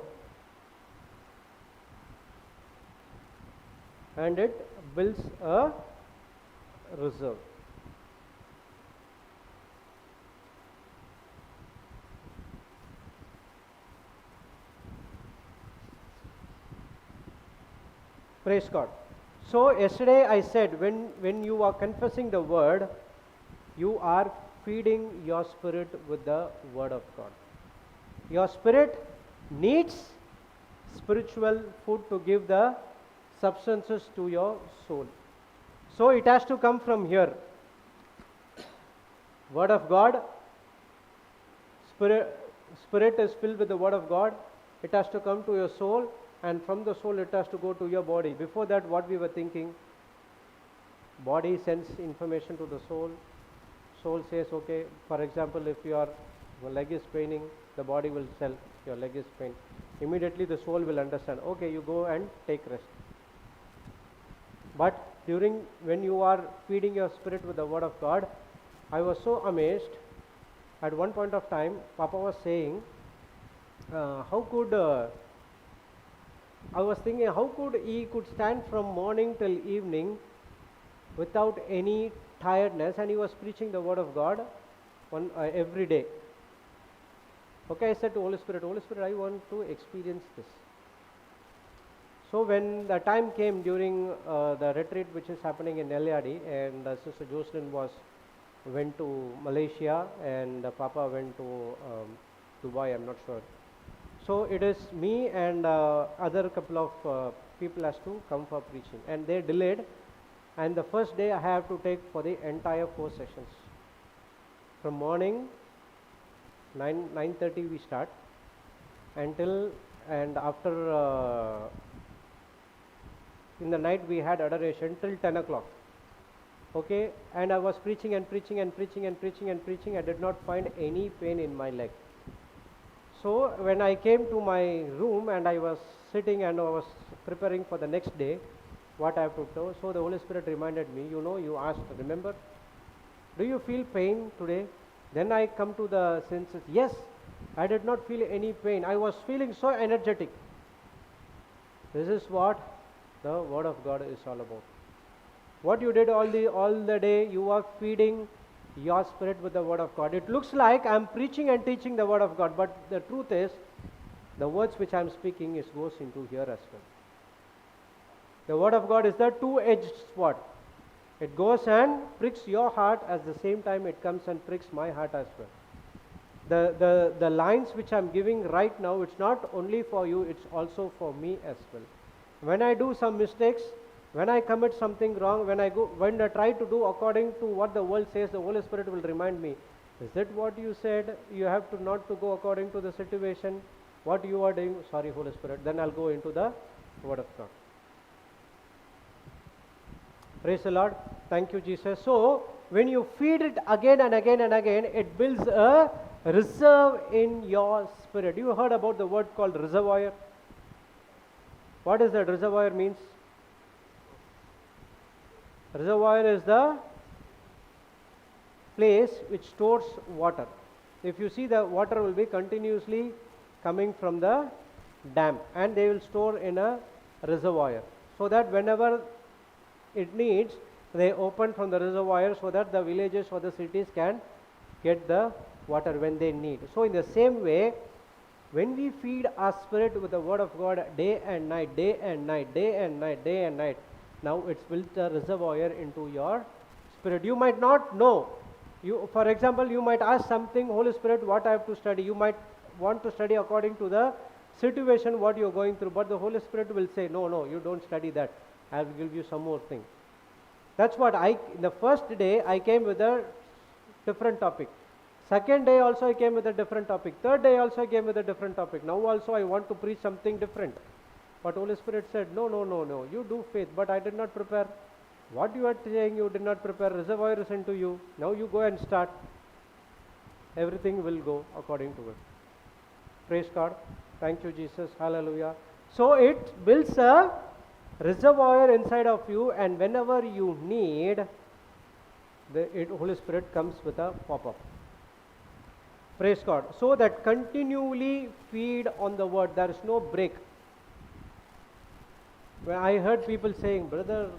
Praise God. So yesterday I said, when you are confessing the word, you are feeding your spirit with the word of God. Your spirit needs spiritual food to give the substances to your soul. So it has to come from here. Word of God, spirit is filled with the word of God. It has to come to your soul, and from the soul it has to go to your body. Before that, what we were thinking, body sends information to the soul. Soul says, okay, for example, if your leg is paining, the body will tell your leg is pain. Immediately the soul will understand, okay, you go and take rest. But when you are feeding your spirit with the word of God, I was so amazed. At one point of time, Papa was saying, how could he could stand from morning till evening without any tiredness, and he was preaching the word of God every day. Okay, I said to Holy Spirit, I want to experience this. So when the time came during the retreat which is happening in LAD, and Sister Jocelyn went to Malaysia, and Papa went to Dubai, I'm not sure. So it is me and other couple of people has to come for preaching, and they delayed, and the first day I have to take for the entire 4 sessions. From morning 9:30 we start and after in the night we had adoration till 10 o'clock. Okay, and I was preaching and preaching and preaching and preaching and preaching. I did not find any pain in my leg. So when I came to my room and I was sitting and I was preparing for the next day, what I have to do, so the Holy Spirit reminded me, you asked, remember, do you feel pain today? Then I come to the senses, yes, I did not feel any pain. I was feeling so energetic. This is what the word of God is all about. What you did all the day, you are feeding your spirit with the word of God. It looks like I am preaching and teaching the word of God, but the truth is, the words which I am speaking goes into here as well. The word of God is the two-edged sword. It goes and pricks your heart, at the same time it comes and pricks my heart as well. The lines which I am giving right now, it's not only for you, it's also for me as well. When I do some mistakes, when I commit something wrong, when I try to do according to what the world says, the Holy Spirit will remind me, is that what you said? You have to not to go according to the situation, what you are doing. Sorry, Holy Spirit. Then I'll go into the word of God. Praise the Lord. Thank you, Jesus. So when you feed it again and again and again, it builds a reserve in your spirit. You heard about the word called reservoir? What does that reservoir means? Reservoir is the place which stores water. If you see, the water will be continuously coming from the dam, and they will store in a reservoir, so that whenever it needs, they open from the reservoir so that the villages or the cities can get the water when they need. So in the same way, when we feed our spirit with the word of God day and night, day and night, day and night, day and night, now it's built a reservoir into your spirit. You might not know. For example, you might ask something, Holy Spirit, what I have to study? You might want to study according to the situation what you are going through, but the Holy Spirit will say, no, you don't study that. I will give you some more thing. That's what in the first day I came with a different topic. Second day also I came with a different topic. Third day also I came with a different topic. Now also I want to preach something different. But Holy Spirit said, no, you do faith, but I did not prepare. What you are saying you did not prepare, reservoir is into you. Now you go and start. Everything will go according to it. Praise God. Thank you, Jesus. Hallelujah. So it builds a reservoir inside of you, and whenever you need, the Holy Spirit comes with a pop-up. Praise God. So that continually feed on the word. There is no break. When I heard people saying, brother,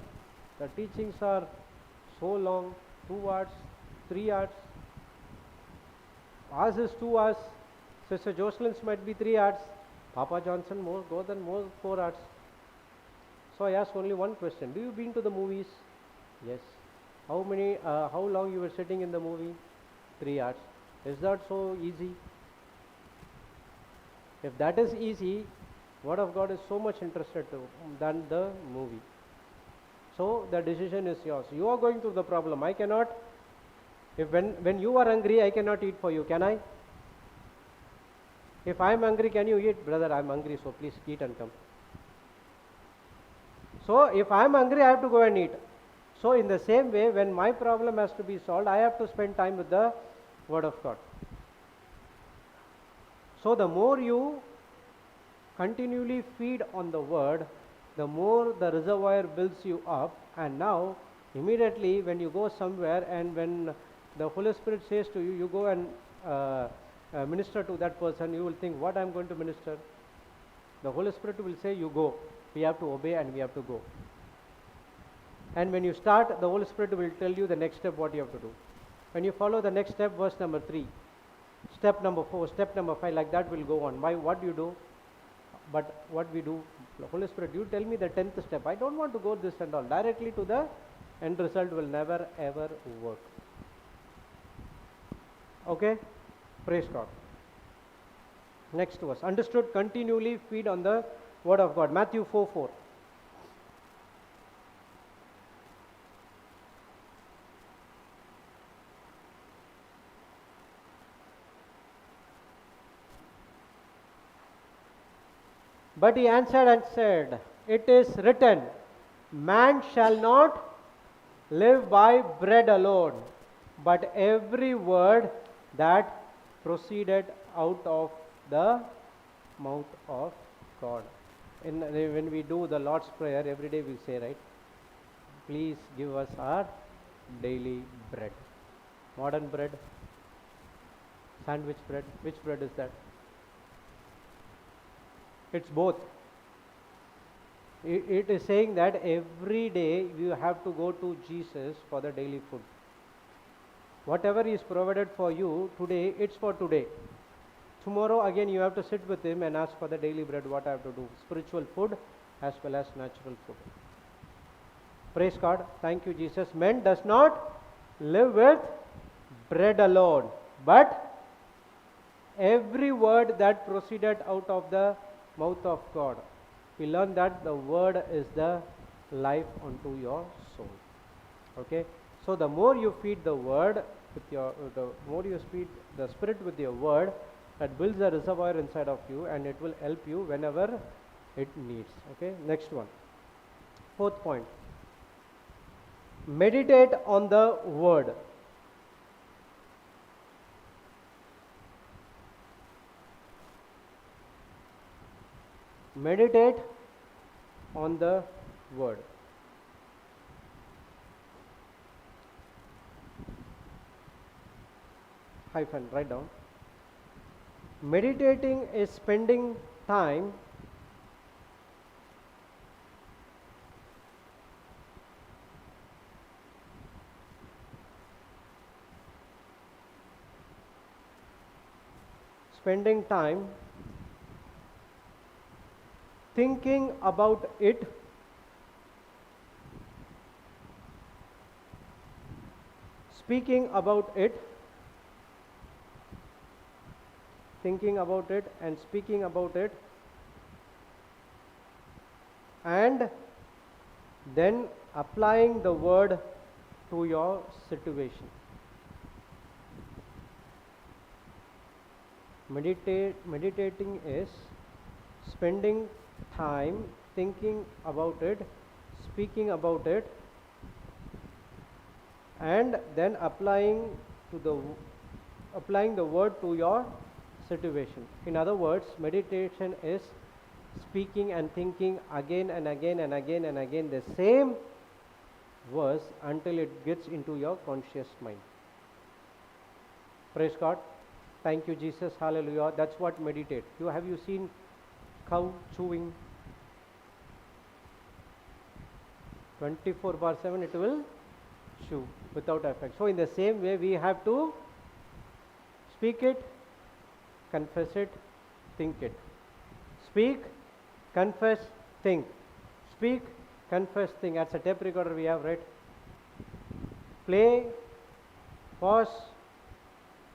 the teachings are so long, 2 hours, 3 hours. Ours is 2 hours. Sister Jocelyn's might be 3 hours. Papa Johnson more 4 hours. So I asked only one question. Do you been to the movies? Yes. How long you were sitting in the movie? 3 hours. Is that so easy? If that is easy, Word of God is so much interested than the movie. So the decision is yours. You are going through the problem. I cannot, when you are hungry, I cannot eat for you. Can I? If I am hungry, can you eat? Brother, I am hungry, so please eat and come. So if I am hungry, I have to go and eat. So in the same way, when my problem has to be solved, I have to spend time with the Word of God. So the more you continually feed on the word, the more the reservoir builds you up, and now immediately when you go somewhere and when the Holy Spirit says to you, you go and minister to that person, you will think, what I am going to minister? The Holy Spirit will say, you go. We have to obey and we have to go. And when you start, the Holy Spirit will tell you the next step what you have to do. When you follow the next step, verse number 3, step number 4, step number 5, like that will go on. Why? What you do? But what we do, the Holy Spirit, you tell me the 10th step. I don't want to go this and all. Directly to the end result will never ever work. Okay? Praise God. Next verse. Understood, continually feed on the word of God. Matthew 4:4. But he answered and said, it is written, man shall not live by bread alone, but every word that proceeded out of the mouth of God. When we do the Lord's Prayer, every day we say, right, please give us our daily bread. Modern bread, sandwich bread, which bread is that? It's both. It is saying that every day you have to go to Jesus for the daily food. Whatever is provided for you today, it's for today. Tomorrow again you have to sit with him and ask for the daily bread, what I have to do. Spiritual food as well as natural food. Praise God. Thank you, Jesus. Man does not live with bread alone, but every word that proceeded out of the mouth of God. We learn that the word is the life unto your soul. Okay, so the more you feed the word with the more you feed the Spirit with your word, that builds a reservoir inside of you, and it will help you whenever it needs. Okay, next one. Fourth point. Meditate on the word. Meditate on the word. Hyphen, write down. Meditating is spending time thinking about it, speaking about it, thinking about it and speaking about it, and then applying the word to your situation. Meditating is spending time thinking about it, speaking about it, and then applying the word to your situation. In other words, meditation is speaking and thinking again and again and again and again the same verse until it gets into your conscious mind. Praise God. Thank you, Jesus. Hallelujah. That's what meditate. Have you seen cow chewing? 24/7 it will chew without effect. So in the same way we have to speak it, confess it, think it. Speak, confess, think. Speak, confess, think. That's a tape recorder we have, right? Play, pause,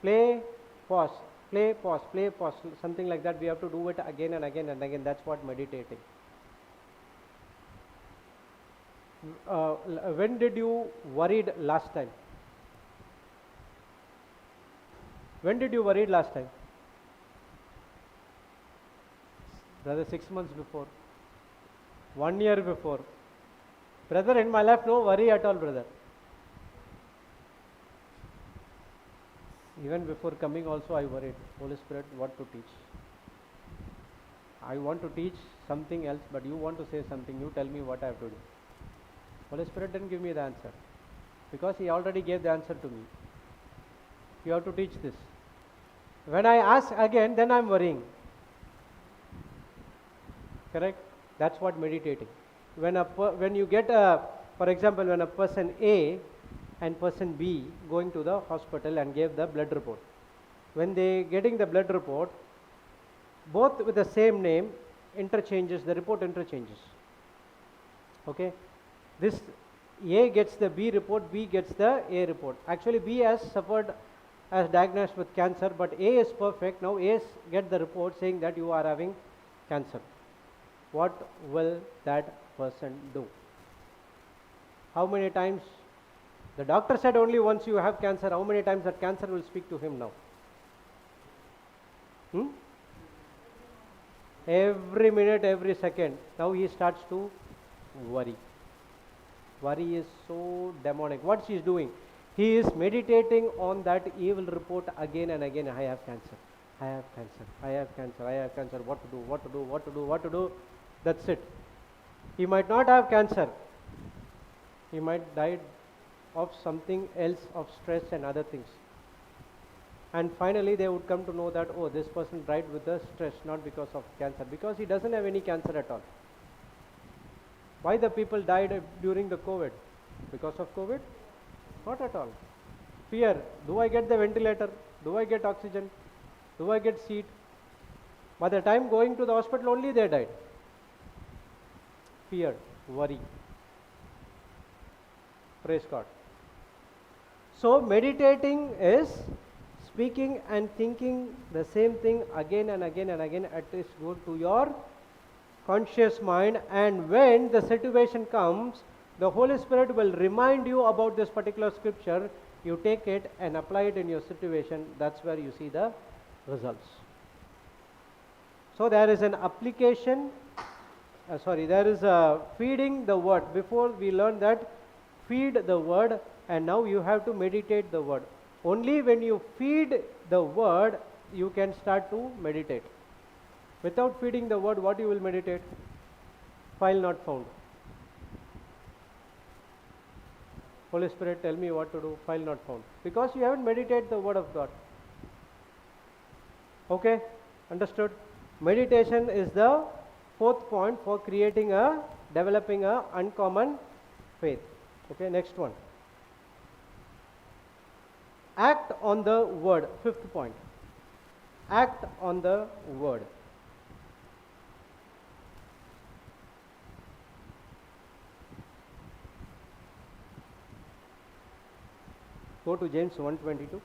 play, pause, play, pause, play, pause, something like that. We have to do it again and again and again. That's what meditating. When did you worried last time? When did you worried last time? Brother, 6 months before. 1 year before. Brother, in my life, no worry at all, brother. Even before coming also I worried. Holy Spirit, what to teach? I want to teach something else, but you want to say something, you tell me what I have to do. Holy Spirit didn't give me the answer, because He already gave the answer to me. You have to teach this. When I ask again, then I am worrying. Correct? That's what meditating. When you get for example, when a person A and person B going to the hospital and gave the blood report. When they getting the blood report, both with the same name, the report interchanges. Okay? This A gets the B report, B gets the A report. Actually, B has diagnosed with cancer, but A is perfect. Now A get the report saying that you are having cancer. What will that person do? How many times? The doctor said only once you have cancer. How many times that cancer will speak to him now? Every minute, every second. Now he starts to worry. Worry is so demonic. What he is doing? He is meditating on that evil report again and again. I have cancer. I have cancer. I have cancer. I have cancer. What to do? What to do? What to do? What to do? That's it. He might not have cancer. He might die of something else, of stress and other things. And finally they would come to know that, oh, this person died with the stress, not because of cancer, because he doesn't have any cancer at all. Why the people died during the COVID? Because of COVID? Not at all. Fear. Do I get the ventilator? Do I get oxygen? Do I get seat? By the time going to the hospital only they died. Fear, worry. Praise God. So meditating is speaking and thinking the same thing again and again and again. At least go to your conscious mind, and when the situation comes, the Holy Spirit will remind you about this particular scripture. You take it and apply it in your situation. That's where you see the results. So there is an application, there is a feeding the word. Before we learned that feed the word, and now you have to meditate the word. Only when you feed the word, you can start to meditate. Without feeding the word, what you will meditate? File not found. Holy Spirit, tell me what to do. File not found. Because you haven't meditated the word of God. Okay? Understood? Meditation is the fourth point for developing a uncommon faith. Okay, next one. Act on the word. Fifth point. Act on the word. Go to James 1:22.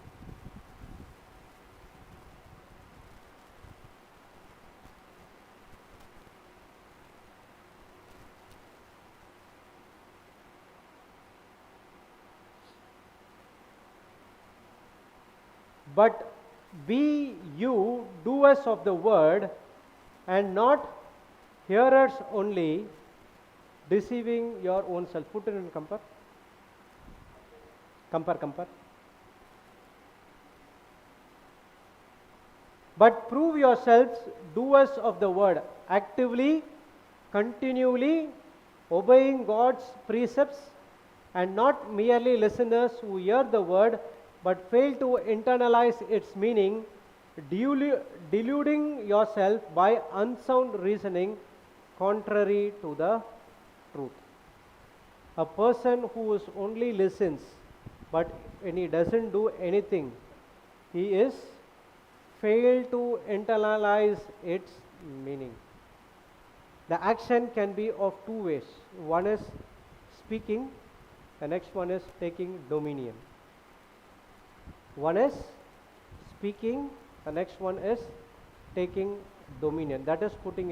But be you doers of the word, and not hearers only, deceiving your own self. Put it in compare. Compare. But prove yourselves doers of the word, actively, continually, obeying God's precepts, and not merely listeners who hear the word, but fail to internalize its meaning, deluding yourself by unsound reasoning contrary to the truth. A person who only listens, but when he doesn't do anything, he is failed to internalize its meaning. The action can be of two ways. One is speaking, the next one is taking dominion. One is speaking, the next one is taking dominion. That's what putting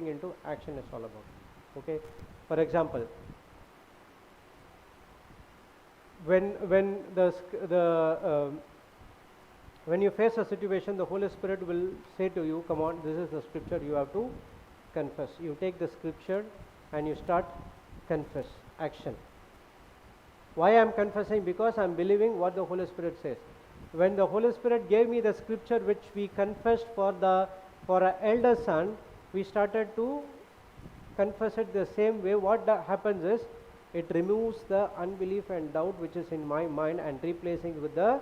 into action is all about. Okay. For example, when you face a situation, the Holy Spirit will say to you, come on, this is the scripture, you have to confess. You take the scripture and you start confess, action. Why I am confessing? Because I am believing what the Holy Spirit says. When the Holy Spirit gave me the scripture which we confessed for the for our elder son, we started to confess it the same way. What happens is, it removes the unbelief and doubt which is in my mind and replacing with the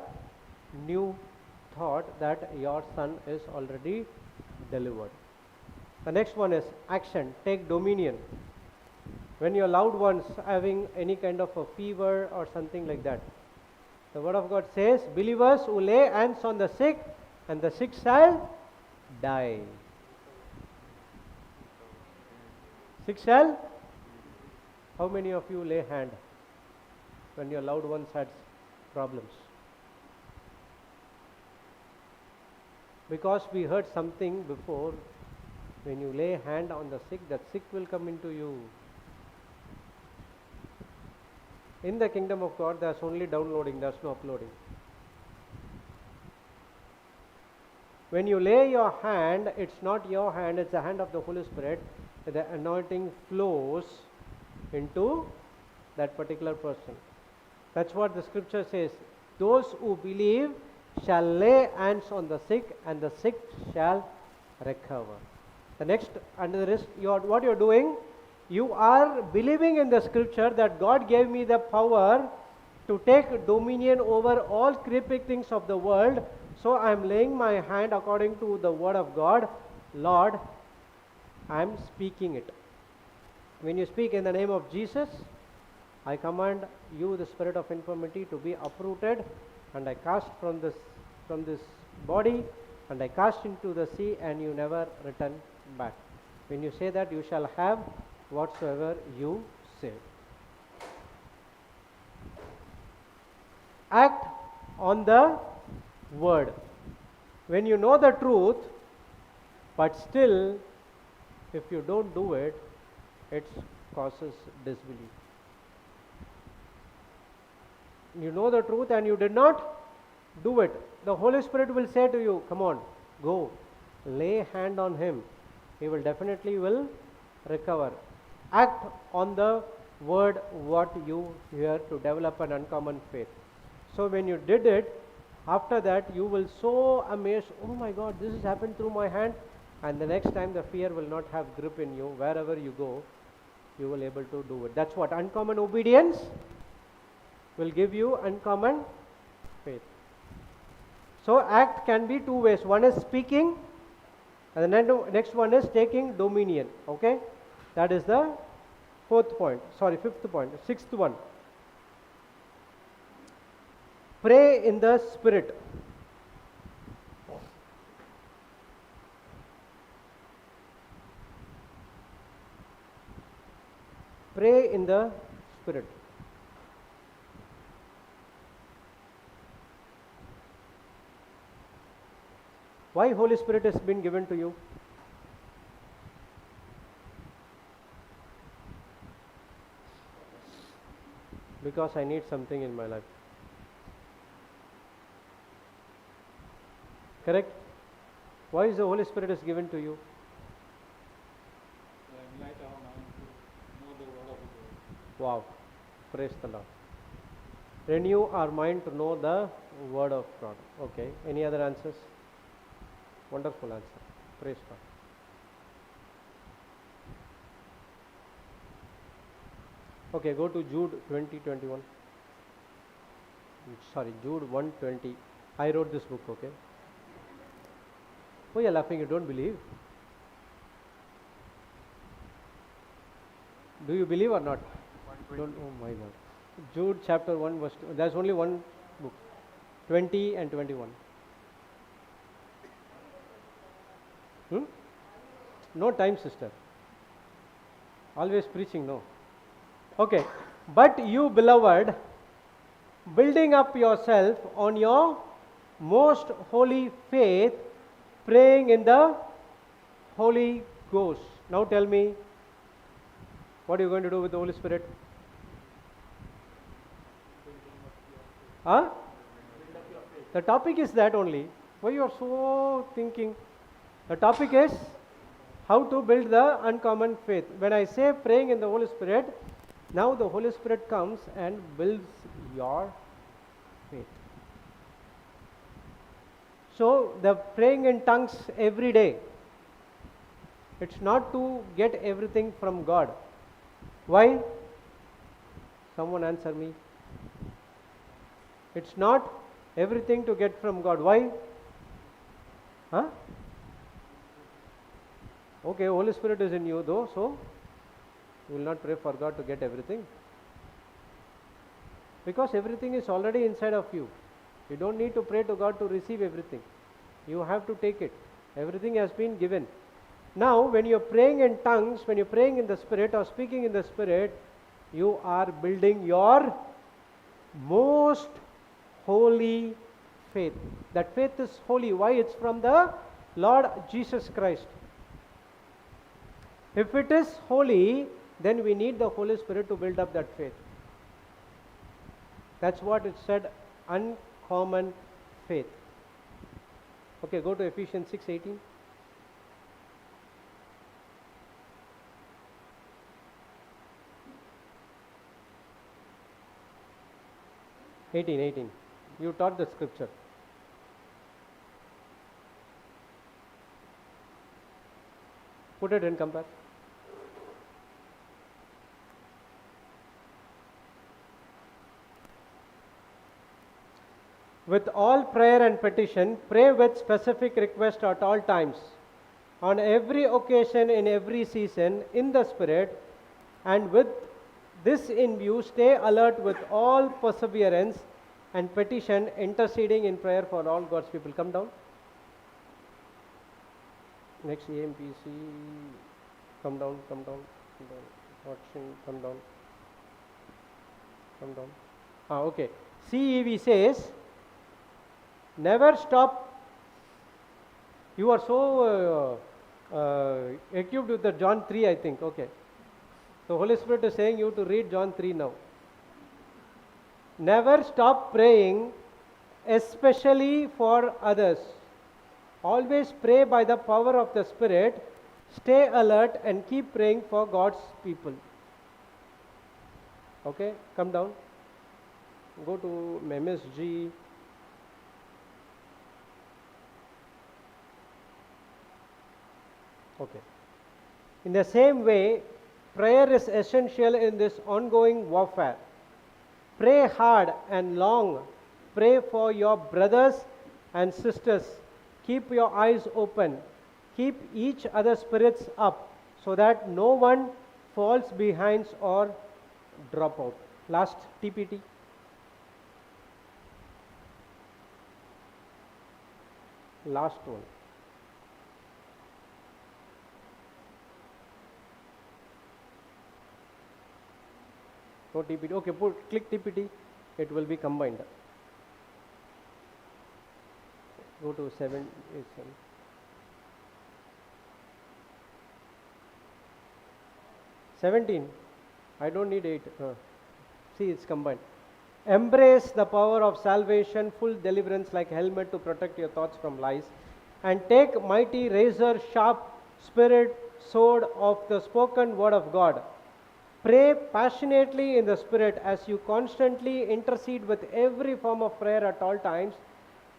new thought that your son is already delivered. The next one is action, take dominion. When your loved ones having any kind of a fever or something like that, the word of God says, believers who lay hands on the sick and the sick shall die. Sick shall? How many of you lay hand when your loved ones had problems? Because we heard something before, when you lay hand on the sick, that sick will come into you. In the kingdom of God, there's only downloading, there's no uploading. When you lay your hand, it's not your hand, it's the hand of the Holy Spirit. The anointing flows into that particular person. That's what the scripture says. Those who believe shall lay hands on the sick and the sick shall recover. The next under the rest, what you're doing, you are believing in the scripture that God gave me the power to take dominion over all creeping things of the world. So I am laying my hand according to the word of God. Lord, I am speaking it. When you speak in the name of Jesus, I command you, the spirit of infirmity, to be uprooted, and I cast from this body, and I cast into the sea, and you never return back. When you say that, you shall have whatsoever you say. Act on the word. When you know the truth, but still, if you don't do it, it causes disbelief. You know the truth and you did not do it. The Holy Spirit will say to you, come on, go, lay hand on him. He will definitely will recover. Act on the word what you hear to develop an uncommon faith. So when you did it, after that you will so amazed, oh my God, this has happened through my hand. And the next time the fear will not have grip in you. Wherever you go, you will able to do it. That's what uncommon obedience will give you uncommon faith. So act can be two ways. One is speaking, and the next one is taking dominion. Okay, that is the fifth point. Sixth one. Pray in the Spirit. Pray in the Spirit. Why Holy Spirit has been given to you? Because I need something in my life. Correct? Why is the Holy Spirit is given to you? Wow, praise the Lord. Renew our mind to know the word of God. Okay, any other answers? Wonderful answer. Praise God. Okay, go to Jude 20:21. Sorry, Jude 1:20. I wrote this book, okay? Oh, you're laughing, you don't believe? Do you believe or not? Don't, oh my God. Jude chapter 1 verse 2. There's only one book. 20 and 21. No time, sister. Always preaching, no. Okay. But you, beloved, building up yourself on your most holy faith, praying in the Holy Ghost. Now tell me, what are you going to do with the Holy Spirit? Huh? The topic is that only. Why you are so thinking? The topic is how to build the uncommon faith. When I say praying in the Holy Spirit, now the Holy Spirit comes and builds your faith. So the praying in tongues every day, It's not to get everything from God. Why? Someone answer me. It's not everything to get from God. Why? Huh? Okay, Holy Spirit is in you though, so you will not pray for God to get everything. Because everything is already inside of you. You don't need to pray to God to receive everything. You have to take it. Everything has been given. Now, when you're praying in tongues, when you're praying in the Spirit or speaking in the Spirit, you are building your most holy faith. That faith is holy. Why? It's from the Lord Jesus Christ. If it is holy, then we need the Holy Spirit to build up that faith. That's what it said, uncommon faith. Okay, go to Ephesians 6:18. Eighteen. You taught the scripture. Put it and compare. With all prayer and petition, pray with specific request at all times, on every occasion, in every season, in the Spirit, and with this in view, stay alert with all perseverance and petition, interceding in prayer for all God's people. Come down. Next, AMPC. Come down. Watching. Come down. Okay. CEV says, never stop. You are so equipped with the John 3, I think. Okay. So Holy Spirit is saying you to read John 3 now. Never stop praying, especially for others. Always pray by the power of the Spirit. Stay alert and keep praying for God's people. Okay, come down. Go to MSG. Okay. In the same way, prayer is essential in this ongoing warfare. Pray hard and long. Pray for your brothers and sisters. Keep your eyes open. Keep each other's spirits up so that no one falls behind or drop out. Last TPT. Last one. No TPT. Okay, click TPT. It will be combined. Go to 7. 17. I don't need 8. See, it's combined. Embrace the power of salvation, full deliverance like helmet to protect your thoughts from lies, and take mighty razor sharp spirit sword of the spoken word of God. Pray passionately in the Spirit as you constantly intercede with every form of prayer at all times.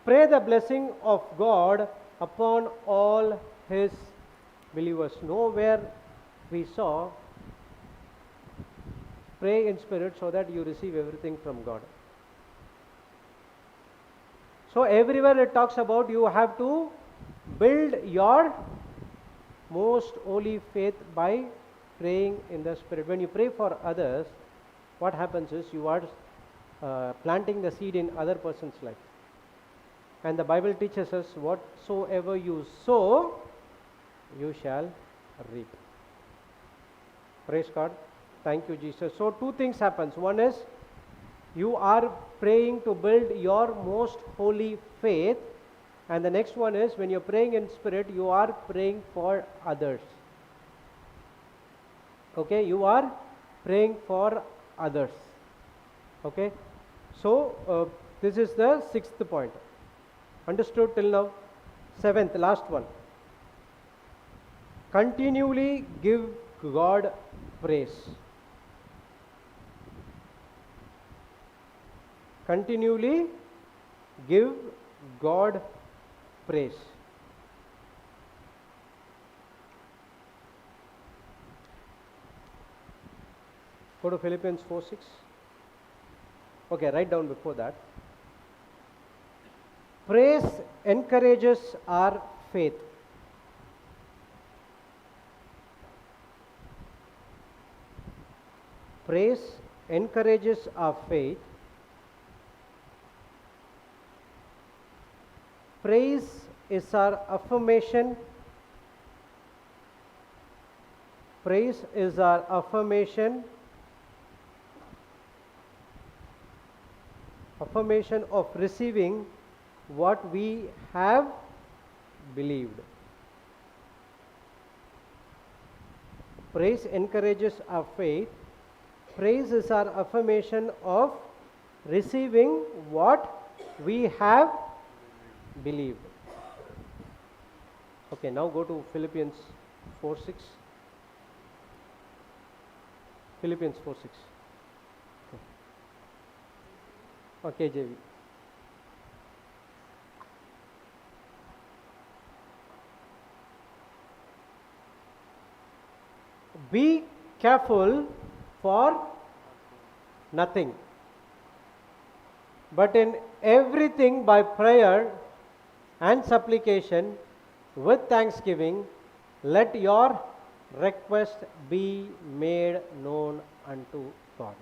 Pray the blessing of God upon all His believers. Nowhere we saw pray in spirit so that you receive everything from God. So everywhere it talks about you have to build your most holy faith by praying in the Spirit. When you pray for others, what happens is you are planting the seed in other person's life. And the Bible teaches us, whatsoever you sow, you shall reap. Praise God. Thank you, Jesus. So two things happens. One is you are praying to build your most holy faith, and the next one is when you're praying in spirit, you are praying for others. Okay, you are praying for others. Okay, so this is the 6th point. Understood till now? 7th, last one. Continually give God praise. Continually give God praise. Go to Philippians 4:6. Okay, write down before that. Praise encourages our faith. Praise encourages our faith. Praise is our affirmation. Praise is our affirmation. Affirmation of receiving what we have believed. Praise encourages our faith. Praise is our affirmation of receiving what we have believed. Okay, now go to Philippians 4:6. Philippians 4:6. Okay, JV. Be careful for nothing, but in everything by prayer and supplication with thanksgiving, let your request be made known unto God.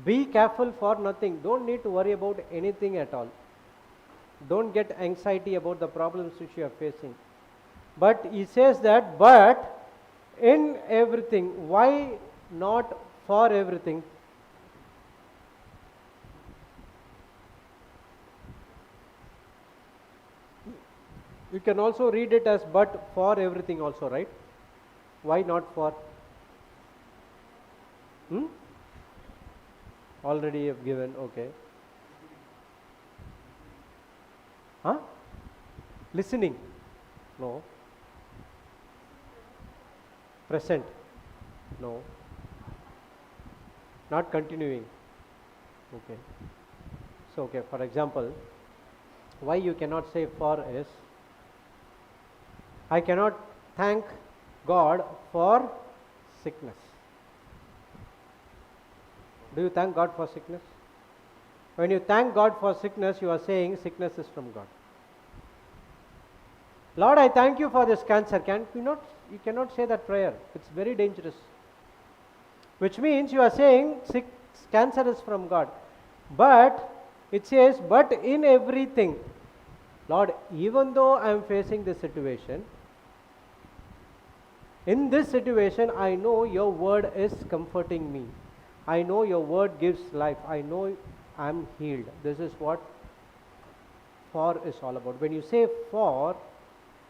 Be careful for nothing. Don't need to worry about anything at all. Don't get anxiety about the problems which you are facing. But he says that, but in everything. Why not for everything? You can also read it as but for everything also, right? Why not for? Already have given, okay. Huh? Listening? No. Present? No. Not continuing? Okay. So, okay, for example, why you cannot say for is, I cannot thank God for sickness. Do you thank God for sickness? When you thank God for sickness, you are saying sickness is from God. Lord, I thank you for this cancer. You cannot say that prayer. It's very dangerous. Which means you are saying cancer is from God. But it says, but in everything, Lord, even though I am facing this situation, in this situation, I know your word is comforting me. I know your word gives life. I know I am healed. This is what for is all about. When you say for,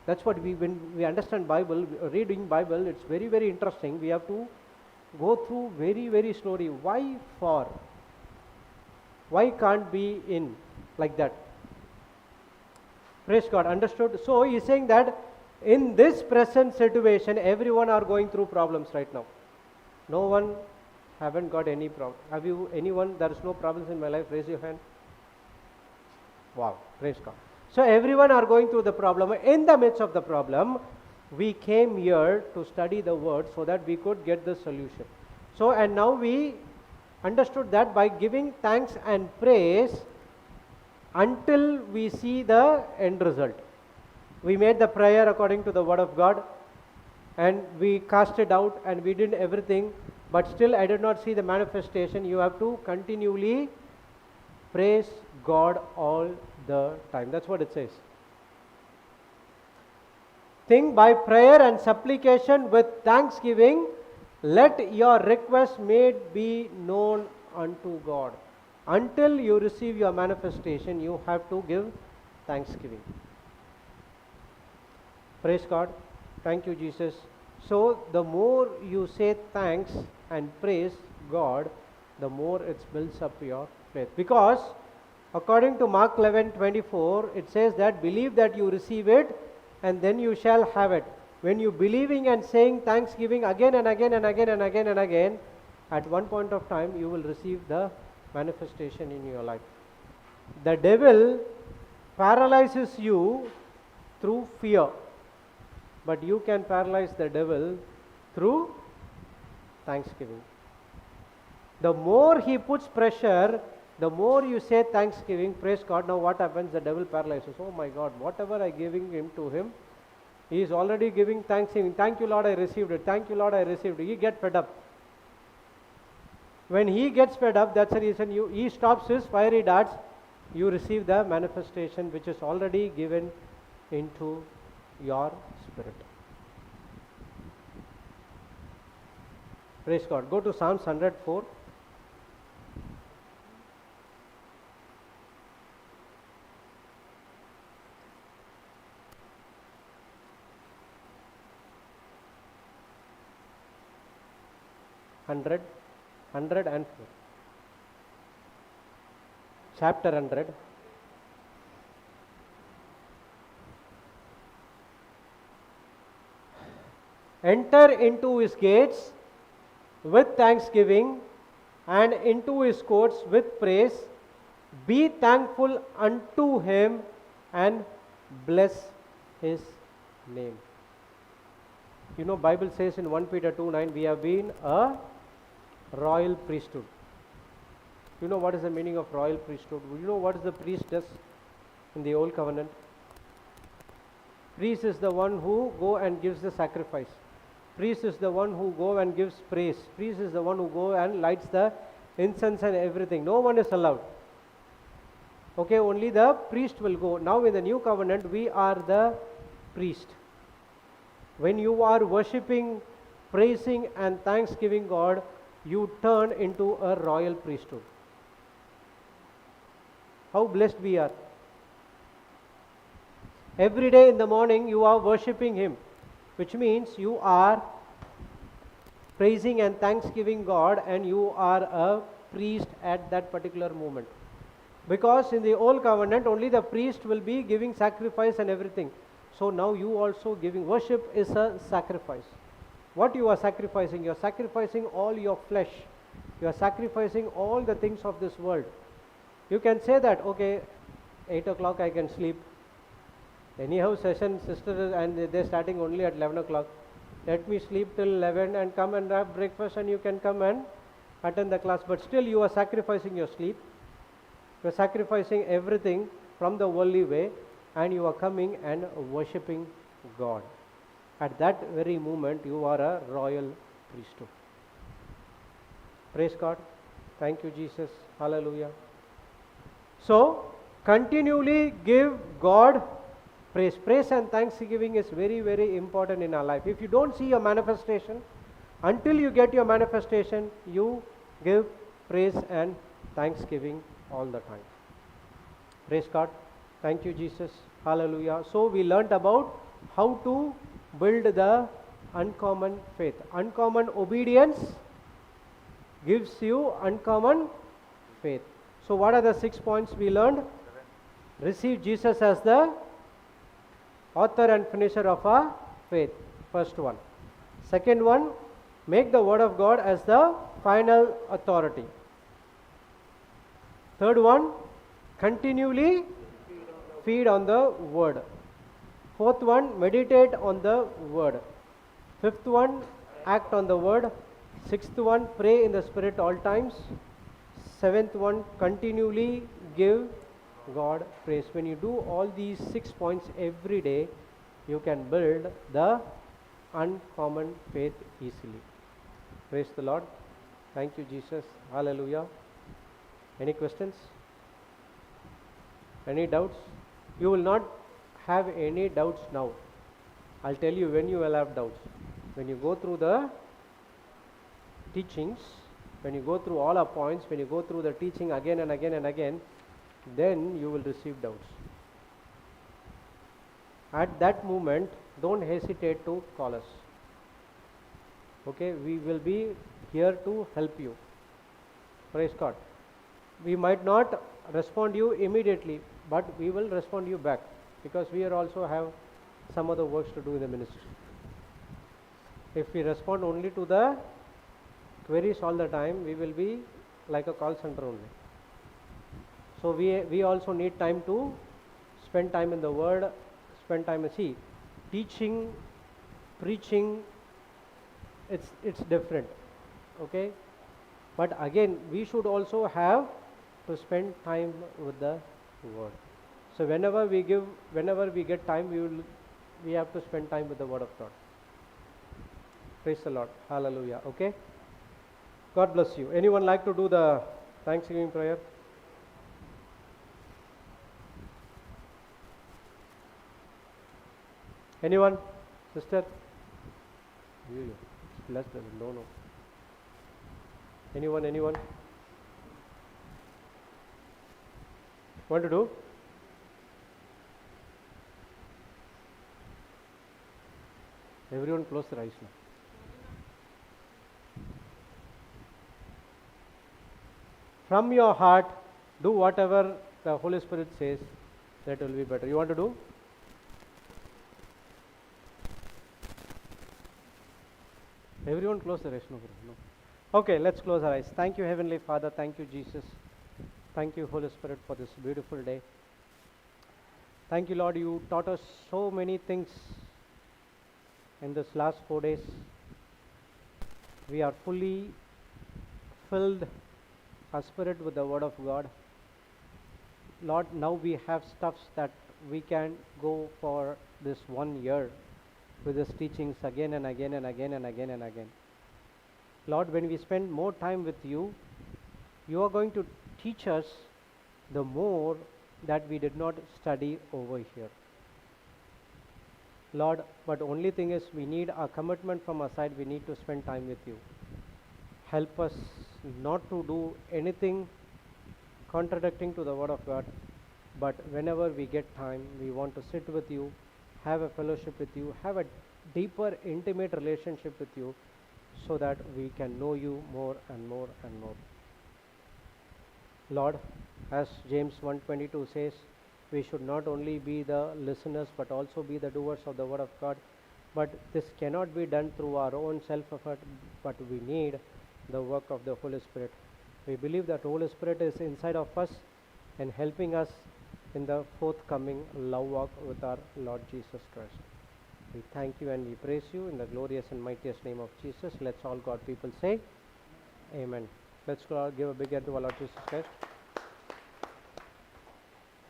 that's what when we understand Bible, reading Bible, it's very, very interesting. We have to go through very, very slowly. Why for? Why can't be in like that? Praise God. Understood? So he is saying that in this present situation, everyone are going through problems right now. No one haven't got any problem. Have you anyone? There is no problems in my life. Raise your hand. Wow. Praise God. So everyone are going through the problem. In the midst of the problem, we came here to study the word so that we could get the solution. So and now we understood that by giving thanks and praise until we see the end result. We made the prayer according to the word of God and we cast it out and we did everything, but still I did not see the manifestation. You have to continually praise God all the time. That's what it says. Think by prayer and supplication with thanksgiving, let your request made be known unto God. Until you receive your manifestation, you have to give thanksgiving. Praise God. Thank you, Jesus. So the more you say thanks and praise God, the more it builds up your faith. Because according to Mark 11:24, it says that believe that you receive it and then you shall have it. When you believing and saying thanksgiving again and again and again and again and again, at one point of time you will receive the manifestation in your life. The devil paralyzes you through fear, but you can paralyze the devil through thanksgiving. The more he puts pressure, the more you say thanksgiving, praise God. Now what happens? The devil paralyzes. Oh my God, whatever I giving him to him, he is already giving thanksgiving. Thank you, Lord, I received it. Thank you, Lord, I received it. He gets fed up. When he gets fed up, that's the reason he stops his fiery darts. You receive the manifestation which is already given into your spirit. Praise God. Go to Psalms 104. Hundred and 4. Chapter 100. Enter into his gates with thanksgiving and into his courts with praise. Be thankful unto him and bless his name. You know, Bible says in 1 Peter 2:9, we have been a royal priesthood. You know what is the meaning of royal priesthood? You know what is the priest does in the old covenant? Priest is the one who go and gives the sacrifice. Priest is the one who go and gives praise. Priest is the one who go and lights the incense and everything. No one is allowed. Okay, only the priest will go. Now in the new covenant, we are the priest. When you are worshipping, praising and thanksgiving God, you turn into a royal priesthood. How blessed we are. Every day in the morning you are worshipping him, which means you are praising and thanksgiving God, and you are a priest at that particular moment. Because in the old covenant only the priest will be giving sacrifice and everything. So now you also giving. Worship is a sacrifice. What you are sacrificing? You are sacrificing all your flesh. You are sacrificing all the things of this world. You can say that, okay, 8 o'clock I can sleep. Anyhow, session, sister, and they're starting only at 11 o'clock. Let me sleep till 11 and come and have breakfast, and you can come and attend the class. But still you are sacrificing your sleep. You are sacrificing everything from the worldly way, and you are coming and worshipping God. At that very moment, you are a royal priesthood. Praise God. Thank you, Jesus. Hallelujah. So, continually give God praise. Praise and thanksgiving is very, very important in our life. If you don't see your manifestation, until you get your manifestation, you give praise and thanksgiving all the time. Praise God. Thank you, Jesus. Hallelujah. So, we learnt about how to build the uncommon faith. Uncommon obedience gives you uncommon faith. So what are the 6 points we learned? Receive Jesus as the author and finisher of our faith. First one. Second one, make the word of God as the final authority. Third one, continually feed on the word. Fourth one, meditate on the word. Fifth one, act on the word. Sixth one, pray in the spirit all times. Seventh one, continually give God praise. When you do all these 6 points every day, you can build the uncommon faith easily. Praise the Lord. Thank you, Jesus. Hallelujah. Any questions? Any doubts? You will not have any doubts now. I'll tell you when you will have doubts. When you go through the teachings, when you go through all our points, when you go through the teaching again and again and again, then you will receive doubts. At that moment, don't hesitate to call us. Okay, we will be here to help you. Praise God. We might not respond you immediately, but we will respond you back, because we are also have some other works to do in the ministry. If we respond only to the queries all the time, we will be like a call center only. So we also need time to spend time in the word, spend time in teaching, preaching. It's different. okay? But again, we should also have to spend time with the Word. So whenever we get time, we have to spend time with the Word of God. Praise the Lord. Hallelujah. Okay? God bless you. Anyone like to do the Thanksgiving prayer? Anyone? Sister? You. Blessed. No. Anyone? Want to do? Everyone close their eyes now. From your heart, do whatever the Holy Spirit says, that will be better. You want to do? Everyone close their eyes. No. Okay, let's close our eyes. Thank you, Heavenly Father. Thank you, Jesus. Thank you, Holy Spirit, for this beautiful day. Thank you, Lord. You taught us so many things in this last 4 days. We are fully filled our spirit with the Word of God. Lord, now we have stuffs that we can go for this 1 year with these teachings again and again and again and again and again. Lord, when we spend more time with you, you are going to teach us the more that we did not study over here. Lord, but only thing is we need a commitment from our side. We need to spend time with you. Help us not to do anything contradicting to the Word of God, but whenever we get time, we want to sit with you, have a fellowship with you, have a deeper, intimate relationship with you, so that we can know you more and more and more. Lord, as James 1:22 says, we should not only be the listeners but also be the doers of the Word of God. But this cannot be done through our own self-effort, but we need the work of the Holy Spirit. We believe that Holy Spirit is inside of us and helping us in the forthcoming love walk with our Lord Jesus Christ. We thank you and we praise you in the glorious and mightiest name of Jesus. Let's all God people say, Amen. Let's give a big hand to our Lord Jesus Christ.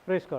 Praise God.